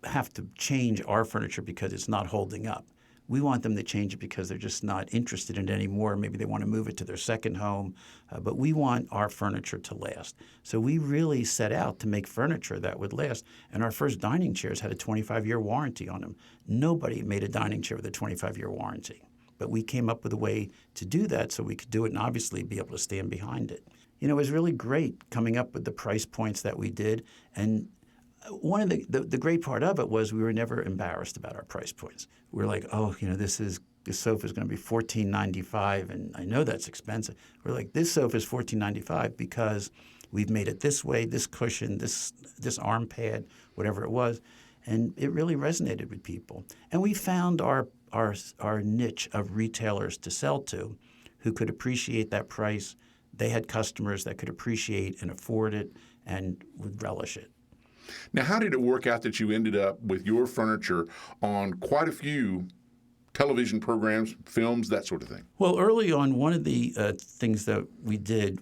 have to change our furniture because it's not holding up. We want them to change it because they're just not interested in it anymore. Maybe they want to move it to their second home, but we want our furniture to last. So we really set out to make furniture that would last. And our first dining chairs had a 25-year warranty on them. Nobody made a dining chair with a 25-year warranty. But we came up with a way to do that so we could do it and obviously be able to stand behind it. It was really great coming up with the price points that we did. And one of the great part of it was we were never embarrassed about our price points. We were like, oh, this sofa is going to be $14.95, and I know that's expensive. We're like, this sofa is $14.95 because we've made it this way, this cushion, this arm pad, whatever it was, and it really resonated with people. And we found our niche of retailers to sell to who could appreciate that price. They had customers that could appreciate and afford it and would relish it. Now, how did it work out that you ended up with your furniture on quite a few television programs, films, that sort of thing? Well, early on, one of the things that we did,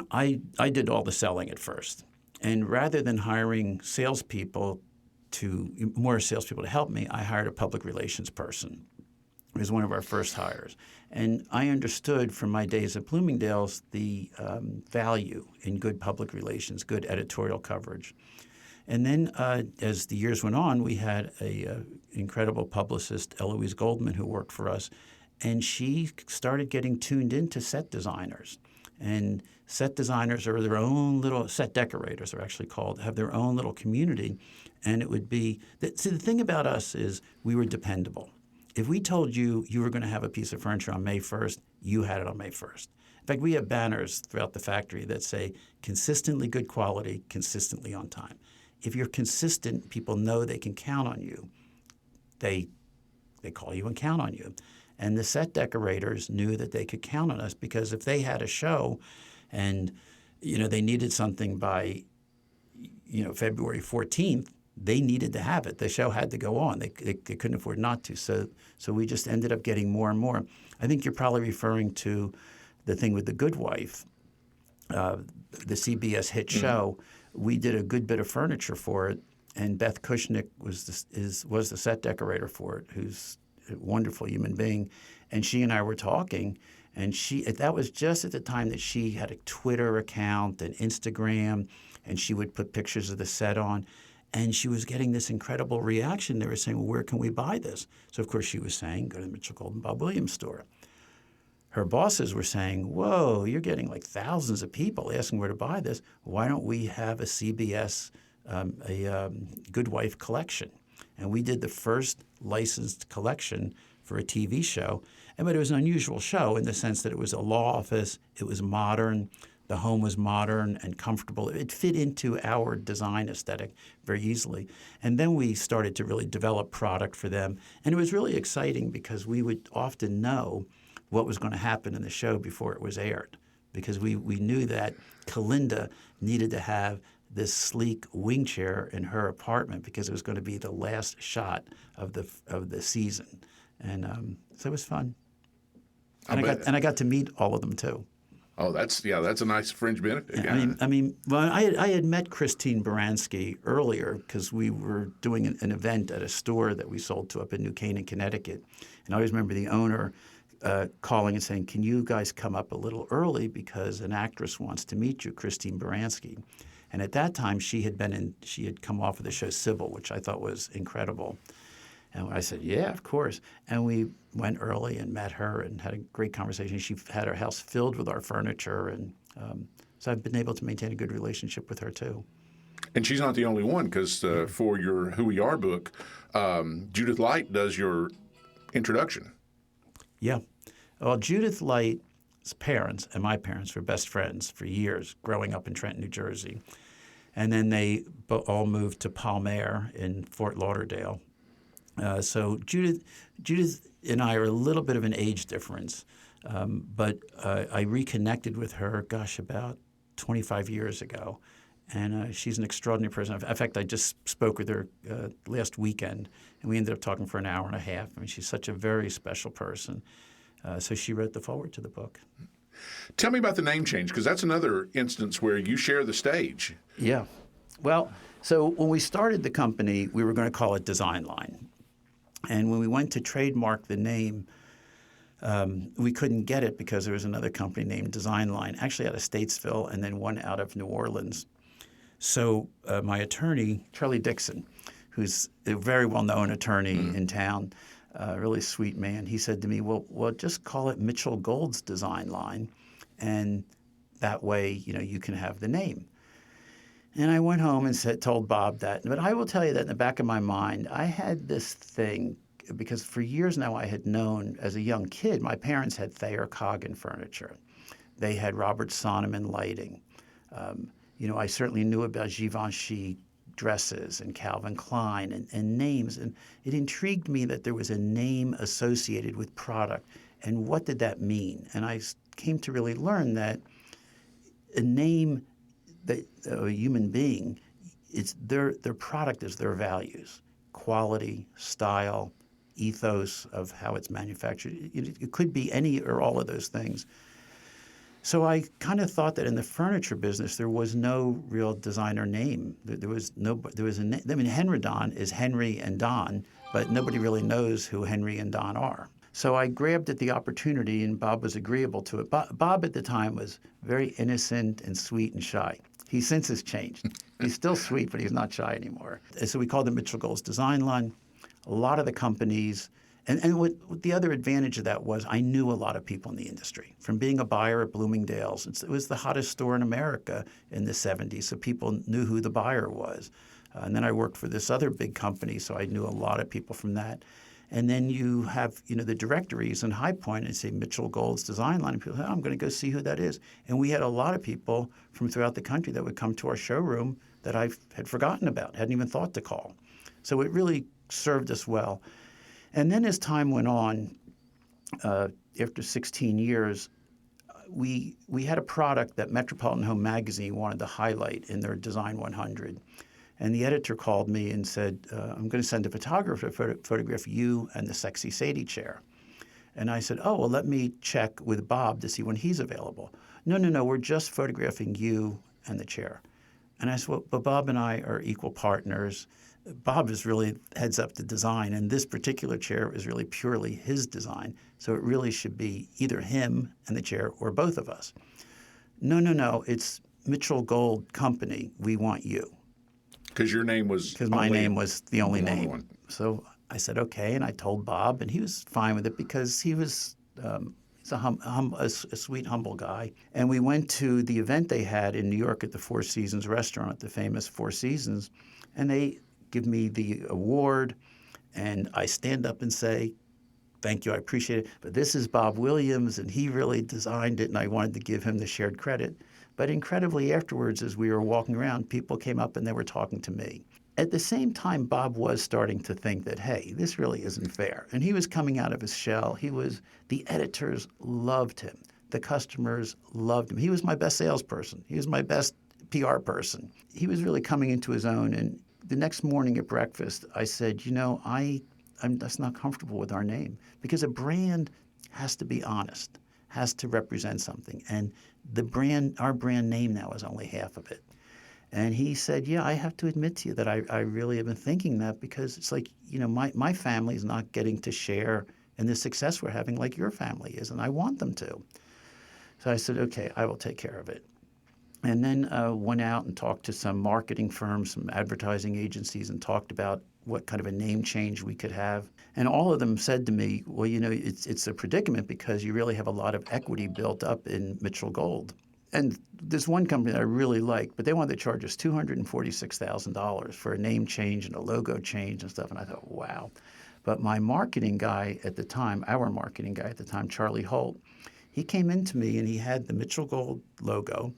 I did all the selling at first. And rather than hiring more salespeople to help me, I hired a public relations person. It was one of our first hires. And I understood from my days at Bloomingdale's the value in good public relations, good editorial coverage. And then as the years went on, we had an incredible publicist, Eloise Goldman, who worked for us. And she started getting tuned into set designers. And set designers are their own little – set decorators are actually called – have their own little community. And it would be – the thing about us is we were dependable. If we told you were going to have a piece of furniture on May 1st, you had it on May 1st. In fact, we have banners throughout the factory that say consistently good quality, consistently on time. If you're consistent, people know they can count on you. They call you and count on you. And the set decorators knew that they could count on us because if they had a show and they needed something by February 14th, they needed to have it. The show had to go on. They couldn't afford not to. So we just ended up getting more and more. I think you're probably referring to the thing with the Good Wife. the CBS hit show, we did a good bit of furniture for it, and Beth Kushnick was the set decorator for it, who's a wonderful human being, and she and I were talking, and that was just at the time that she had a Twitter account and Instagram, and she would put pictures of the set on, and she was getting this incredible reaction. They were saying, well, where can we buy this? So of course she was saying, go to the Mitchell Gold & Bob Williams store. Her bosses were saying, whoa, you're getting like thousands of people asking where to buy this. Why don't we have a CBS, Good Wife collection? And we did the first licensed collection for a TV show. But it was an unusual show in the sense that it was a law office, it was modern, the home was modern and comfortable. It fit into our design aesthetic very easily. And then we started to really develop product for them. And it was really exciting because we would often know what was going to happen in the show before it was aired, because we knew that Kalinda needed to have this sleek wing chair in her apartment because it was going to be the last shot of the season, and so it was fun. And I got to meet all of them too. Oh, that's a nice fringe benefit. Yeah. Well, I had met Christine Baranski earlier because we were doing an event at a store that we sold to up in New Canaan, Connecticut, and I always remember the owner calling and saying, can you guys come up a little early because an actress wants to meet you, Christine Baranski. And at that time, she had come off of the show Sybil, which I thought was incredible. And I said, yeah, of course. And we went early and met her and had a great conversation. She had her house filled with our furniture. And so I've been able to maintain a good relationship with her, too. And she's not the only one, because for your Who We Are book, Judith Light does your introduction. Yeah. Well, Judith Light's parents and my parents were best friends for years, growing up in Trenton, New Jersey. And then they all moved to Palmair in Fort Lauderdale. So Judith and I are a little bit of an age difference, but I reconnected with her, about 25 years ago. And she's an extraordinary person. In fact, I just spoke with her last weekend, and we ended up talking for an hour and a half. I mean, she's such a very special person. So she wrote the foreword to the book. Tell me about the name change, because that's another instance where you share the stage. Yeah. Well, so when we started the company, we were going to call it Design Line. And when we went to trademark the name, we couldn't get it because there was another company named Design Line, actually out of Statesville, and then one out of New Orleans. So my attorney, Charlie Dixon, who's a very well-known attorney in town, a really sweet man, he said to me, well, just call it Mitchell Gold's Design Line, and that way, you can have the name. And I went home and told Bob that. But I will tell you that in the back of my mind, I had this thing, because for years now I had known, as a young kid, my parents had Thayer Coggin furniture. They had Robert Sonneman lighting. I certainly knew about Givenchy dresses and Calvin Klein and names. And it intrigued me that there was a name associated with product. And what did that mean? And I came to really learn that a name that a human being, their product is their values, quality, style, ethos of how it's manufactured. It could be any or all of those things. So I kind of thought that in the furniture business there was no real designer name. There was a name. I mean, Henredon is Henry and Don, but nobody really knows who Henry and Don are. So I grabbed at the opportunity, and Bob was agreeable to it. Bob at the time was very innocent and sweet and shy. He since has changed. He's still sweet, but he's not shy anymore. And so we called it Mitchell Gold's Design Line. A lot of the companies, and what the other advantage of that was, I knew a lot of people in the industry. From being a buyer at Bloomingdale's, it was the hottest store in America in the 70s, so people knew who the buyer was. And then I worked for this other big company, so I knew a lot of people from that. And then you have, the directories in High Point and say Mitchell Gold's Design Line, and people say, I'm going to go see who that is. And we had a lot of people from throughout the country that would come to our showroom that I had forgotten about, hadn't even thought to call. So it really served us well. And then as time went on, after 16 years, we had a product that Metropolitan Home Magazine wanted to highlight in their Design 100. And the editor called me and said, I'm going to send a photographer to photograph you and the Sexy Sadie chair. And I said, oh, well, let me check with Bob to see when he's available. no, we're just photographing you and the chair. And I said, well, but Bob and I are equal partners. Bob is really heads up the design, and this particular chair is really purely his design. So it really should be either him and the chair or both of us. No, it's Mitchell Gold Company. We want you. Because your name was Because my name was the only name. one. So I said, okay, and I told Bob, and he was fine with it because he was he's a sweet, humble guy. And we went to the event they had in New York at the Four Seasons restaurant, at the famous Four Seasons, and they give me the award, and I stand up and say, thank you, I appreciate it, but this is Bob Williams, and he really designed it, and I wanted to give him the shared credit. But incredibly, afterwards, as we were walking around, people came up and they were talking to me. At the same time, Bob was starting to think that, hey, this really isn't fair. And he was coming out of his shell. The editors loved him. The customers loved him. He was my best salesperson. He was my best PR person. He was really coming into his own. And the next morning at breakfast, I said, I'm just not comfortable with our name, because a brand has to be honest, has to represent something. And our brand name now is only half of it. And he said, yeah, I have to admit to you that I really have been thinking that, because it's like, my family is not getting to share in the success we're having like your family is, and I want them to. So I said, okay, I will take care of it. And then went out and talked to some marketing firms, some advertising agencies, and talked about what kind of a name change we could have. And all of them said to me, well, it's a predicament because you really have a lot of equity built up in Mitchell Gold. And there's one company that I really liked, but they wanted to charge us $246,000 for a name change and a logo change and stuff. And I thought, wow. But my marketing guy at the time, Charlie Holt, he came into me and he had the Mitchell Gold logo,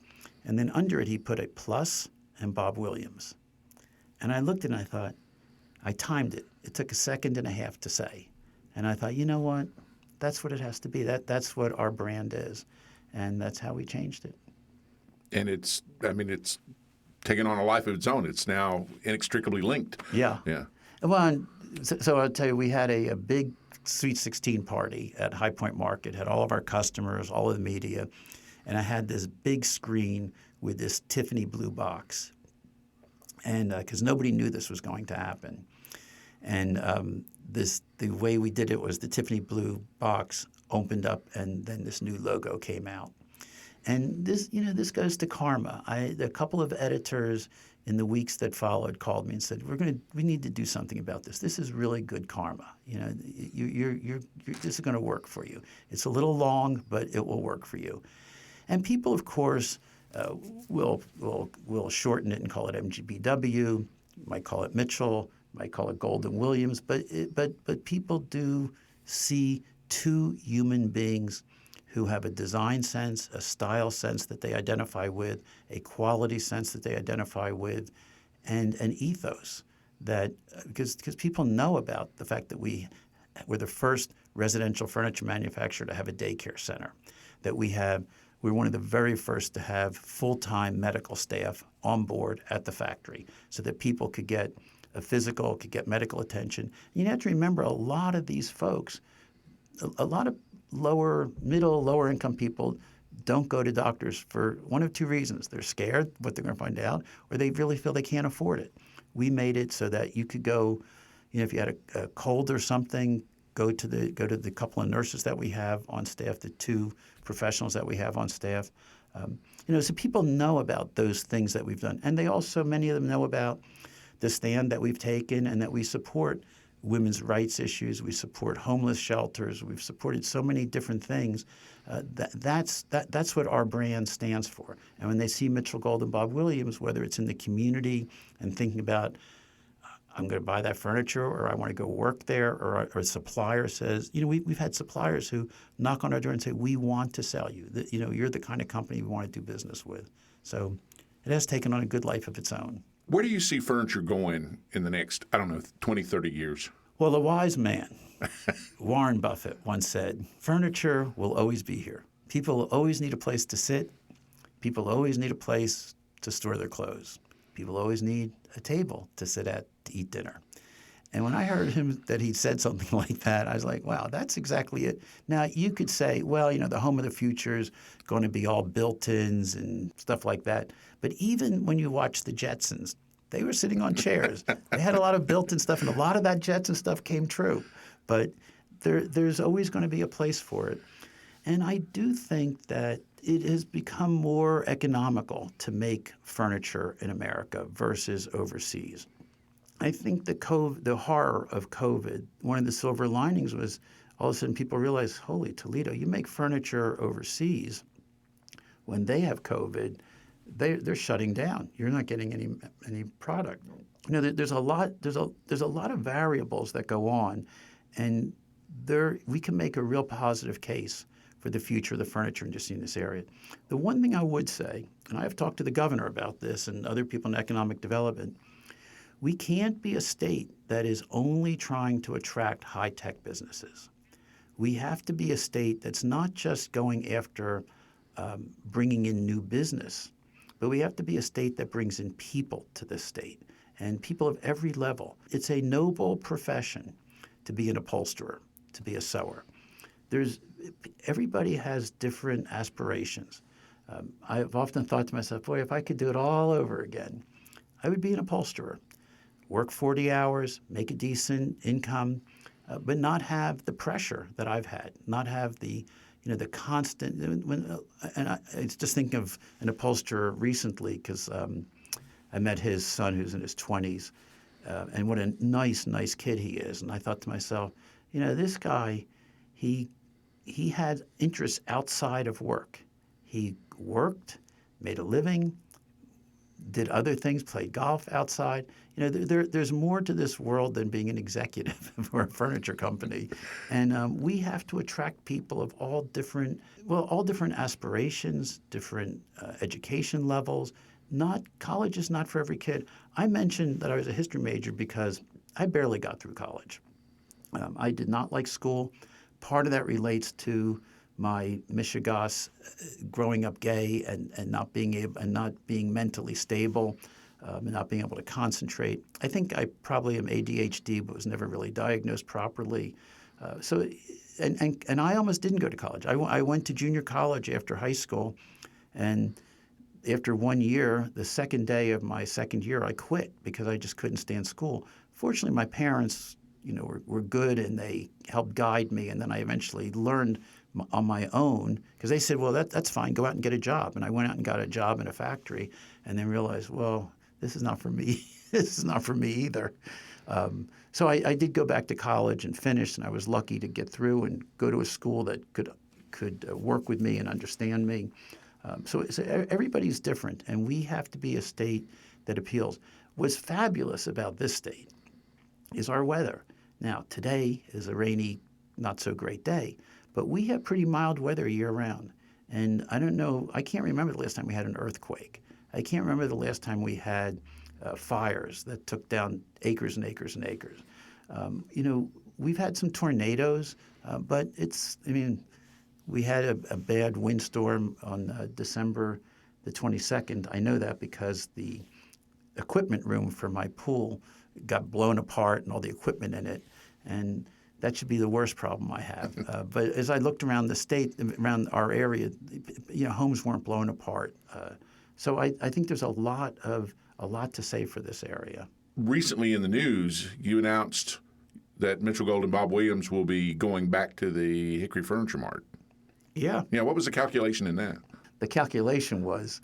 and then under it he put a plus and Bob Williams. And I looked at it and I thought, I timed it. It took a second and a half to say. And I thought, you know what? That's what it has to be. That's what our brand is. And that's how we changed it. And it's taken on a life of its own. It's now inextricably linked. Yeah. Yeah. Well, so I'll tell you, we had a big Sweet 16 party at High Point Market, had all of our customers, all of the media, and I had this big screen with this Tiffany blue box. And because nobody knew this was going to happen. And the way we did it was the Tiffany blue box opened up, and then this new logo came out. And this goes to karma. A couple of editors in the weeks that followed called me and said, we need to do something about this. This is really good karma. This is going to work for you. It's a little long, but it will work for you. And people, of course, will shorten it and call it MG+BW. Might call it Mitchell. Might call it Golden Williams. But people do see two human beings who have a design sense, a style sense that they identify with, a quality sense that they identify with, and an ethos that because people know about the fact that we're the first residential furniture manufacturer to have a daycare center, that we're one of the very first to have full-time medical staff on board at the factory so that people could get a physical, could get medical attention. And you have to remember a lot of these folks, a lot of lower income people don't go to doctors for one of two reasons. They're scared what they're going to find out, or they really feel they can't afford it. We made it so that you could go, if you had a cold or something, go to the couple of nurses that we have on staff, the two professionals that we have on staff. So people know about those things that we've done. And they also, many of them know about the stand that we've taken and that we support women's rights issues. We support homeless shelters. We've supported so many different things. That's what our brand stands for. And when they see Mitchell Gold and Bob Williams, whether it's in the community and thinking about, I'm going to buy that furniture, or I want to go work there, or a supplier says, we've had suppliers who knock on our door and say, we want to sell you. You're the kind of company we want to do business with. So it has taken on a good life of its own. Where do you see furniture going in the next, 20, 30 years? Well, the wise man, Warren Buffett, once said, furniture will always be here. People will always need a place to sit. People always need a place to store their clothes. People always need a table to sit at to eat dinner. And when I heard him that he said something like that, I was like, wow, that's exactly it. Now, you could say, well, the home of the future is going to be all built-ins and stuff like that. But even when you watch the Jetsons, they were sitting on chairs. They had a lot of built-in stuff, and a lot of that Jetson stuff came true. But there's always going to be a place for it. And I do think that it has become more economical to make furniture in America versus overseas. I think the horror of COVID, one of the silver linings was all of a sudden people realized, holy Toledo, you make furniture overseas. When they have COVID, they're shutting down. You're not getting any product. There's a lot of variables that go on, and we can make a real positive case for the future of the furniture industry in this area. The one thing I would say, and I have talked to the governor about this and other people in economic development, we can't be a state that is only trying to attract high-tech businesses. We have to be a state that's not just going after bringing in new business, but we have to be a state that brings in people to this state, and people of every level. It's a noble profession to be an upholsterer, to be a sewer. Everybody has different aspirations. I've often thought to myself, boy, if I could do it all over again, I would be an upholsterer. Work 40 hours, make a decent income, but not have the pressure that I've had, not have the constant. I was just thinking of an upholsterer recently because I met his son who's in his 20s, and what a nice kid he is. And I thought to myself, this guy, he had interests outside of work. He worked, made a living, did other things, played golf outside. There's more to this world than being an executive for a furniture company. And we have to attract people of all different aspirations, different education levels. College is not for every kid. I mentioned that I was a history major because I barely got through college. I did not like school. Part of that relates to my mishegas, growing up gay and not being mentally stable, and not being able to concentrate. I think I probably am ADHD, but was never really diagnosed properly. And I almost didn't go to college. I went to junior college after high school, and after 1 year, the second day of my second year, I quit because I just couldn't stand school. Fortunately, my parents, were good, and they helped guide me, and then I eventually learned on my own, because they said, well, that's fine, go out and get a job. And I went out and got a job in a factory, and then realized, well, this is not for me. This is not for me either. So I did go back to college and finish, and I was lucky to get through and go to a school that could work with me and understand me. So everybody's different, and we have to be a state that appeals. What's fabulous about this state is our weather. Now, today is a rainy, not so great day, but we have pretty mild weather year-round. And I don't know, I can't remember the last time we had an earthquake. I can't remember the last time we had fires that took down acres and acres and acres. We've had some tornadoes, but we had a bad windstorm on December the 22nd. I know that because the equipment room for my pool got blown apart and all the equipment in it. And that should be the worst problem I have. But as I looked around the state, around our area, homes weren't blown apart. So I think there's a lot to say for this area. Recently in the news, you announced that Mitchell Gold and Bob Williams will be going back to the Hickory Furniture Mart. Yeah. Yeah. What was the calculation in that? The calculation was,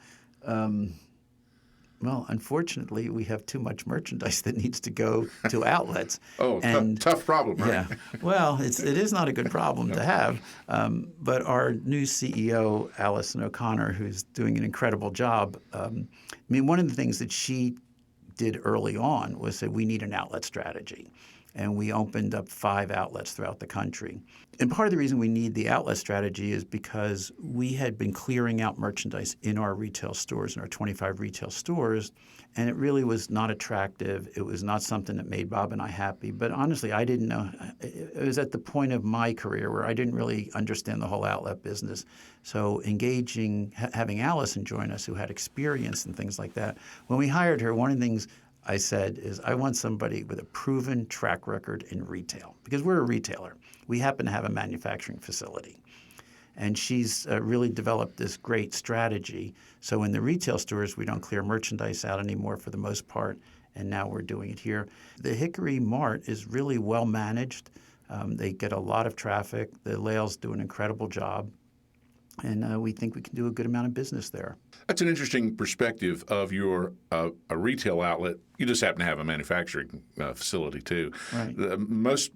unfortunately, we have too much merchandise that needs to go to outlets. Oh, tough problem, right? Yeah. Well, it is not a good problem to have. But our new CEO, Allison O'Connor, who's doing an incredible job, one of the things that she did early on was that we need an outlet strategy. And we opened up 5 outlets throughout the country. And part of the reason we need the outlet strategy is because we had been clearing out merchandise in our retail stores, in our 25 retail stores, and it really was not attractive. It was not something that made Bob and I happy. But honestly, I didn't know. It was at the point of my career where I didn't really understand the whole outlet business. So having Allison join us, who had experience and things like that, when we hired her, one of the things I said is I want somebody with a proven track record in retail because we're a retailer. We happen to have a manufacturing facility. And she's really developed this great strategy. So in the retail stores, we don't clear merchandise out anymore for the most part, and now we're doing it here. The Hickory Mart is really well managed. They get a lot of traffic. The Lales do an incredible job. And we think we can do a good amount of business there. That's an interesting perspective of your a retail outlet. You just happen to have a manufacturing facility too. Right. Most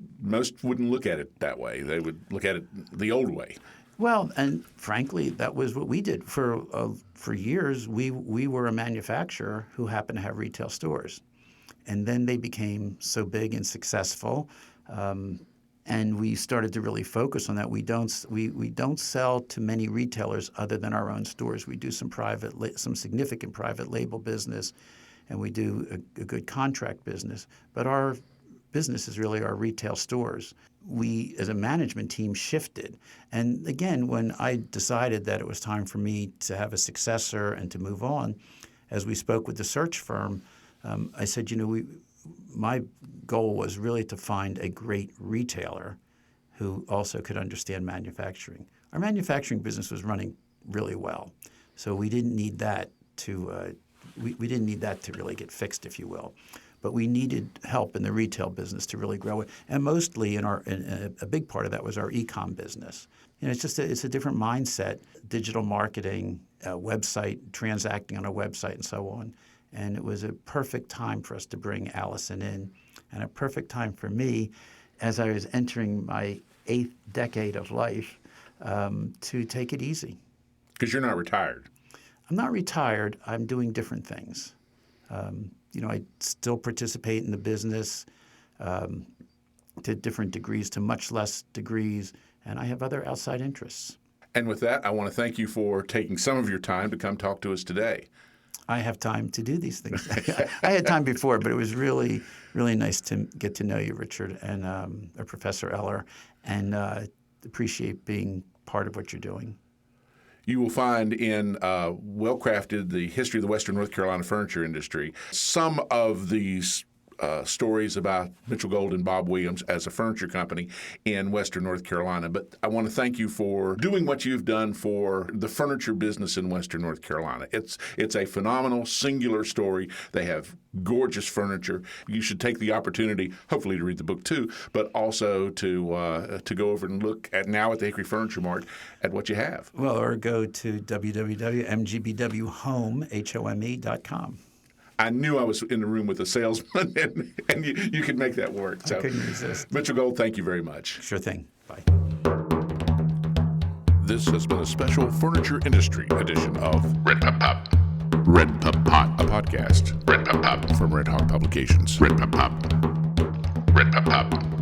wouldn't look at it that way. They would look at it the old way. Well, and frankly, that was what we did for years. We were a manufacturer who happened to have retail stores, and then they became so big and successful. And we started to really focus on that. We don't sell to many retailers other than our own stores. We do some significant private label business, and we do a good contract business. But our business is really our retail stores. We, as a management team, shifted. And again, when I decided that it was time for me to have a successor and to move on, as we spoke with the search firm, I said, my goal was really to find a great retailer who also could understand manufacturing. Our manufacturing business was running really well, so we didn't need that to we didn't need that to really get fixed, if you will. But we needed help in the retail business to really grow it, and mostly a big part of that was our e-com business. It's a different mindset, digital marketing, website, transacting on a website, and so on. And it was a perfect time for us to bring Allison in, and a perfect time for me, as I was entering my 8th decade of life, to take it easy. Because you're not retired. I'm not retired. I'm doing different things. I still participate in the business to different degrees, to much less degrees, and I have other outside interests. And with that, I want to thank you for taking some of your time to come talk to us today. I have time to do these things. I had time before, but it was really, really nice to get to know you, Richard, and Professor Eller, and appreciate being part of what you're doing. You will find in well-crafted, The History of the Western North Carolina Furniture Industry, some of these stories about Mitchell Gold and Bob Williams as a furniture company in Western North Carolina. But I want to thank you for doing what you've done for the furniture business in Western North Carolina. It's a phenomenal, singular story. They have gorgeous furniture. You should take the opportunity, hopefully to read the book too, but also to go over and look at now at the Hickory Furniture Mart at what you have. Well, or go to www.mgbwhome.com. I knew I was in the room with a salesman, and you could make that work. So, I couldn't resist. Mitchell Gold, thank you very much. Sure thing. Bye. This has been a special furniture industry edition of RedPubPod. RedPubPod, a podcast. RedPubPod from Redhawk Publications. RedPubPod. RedPubPod.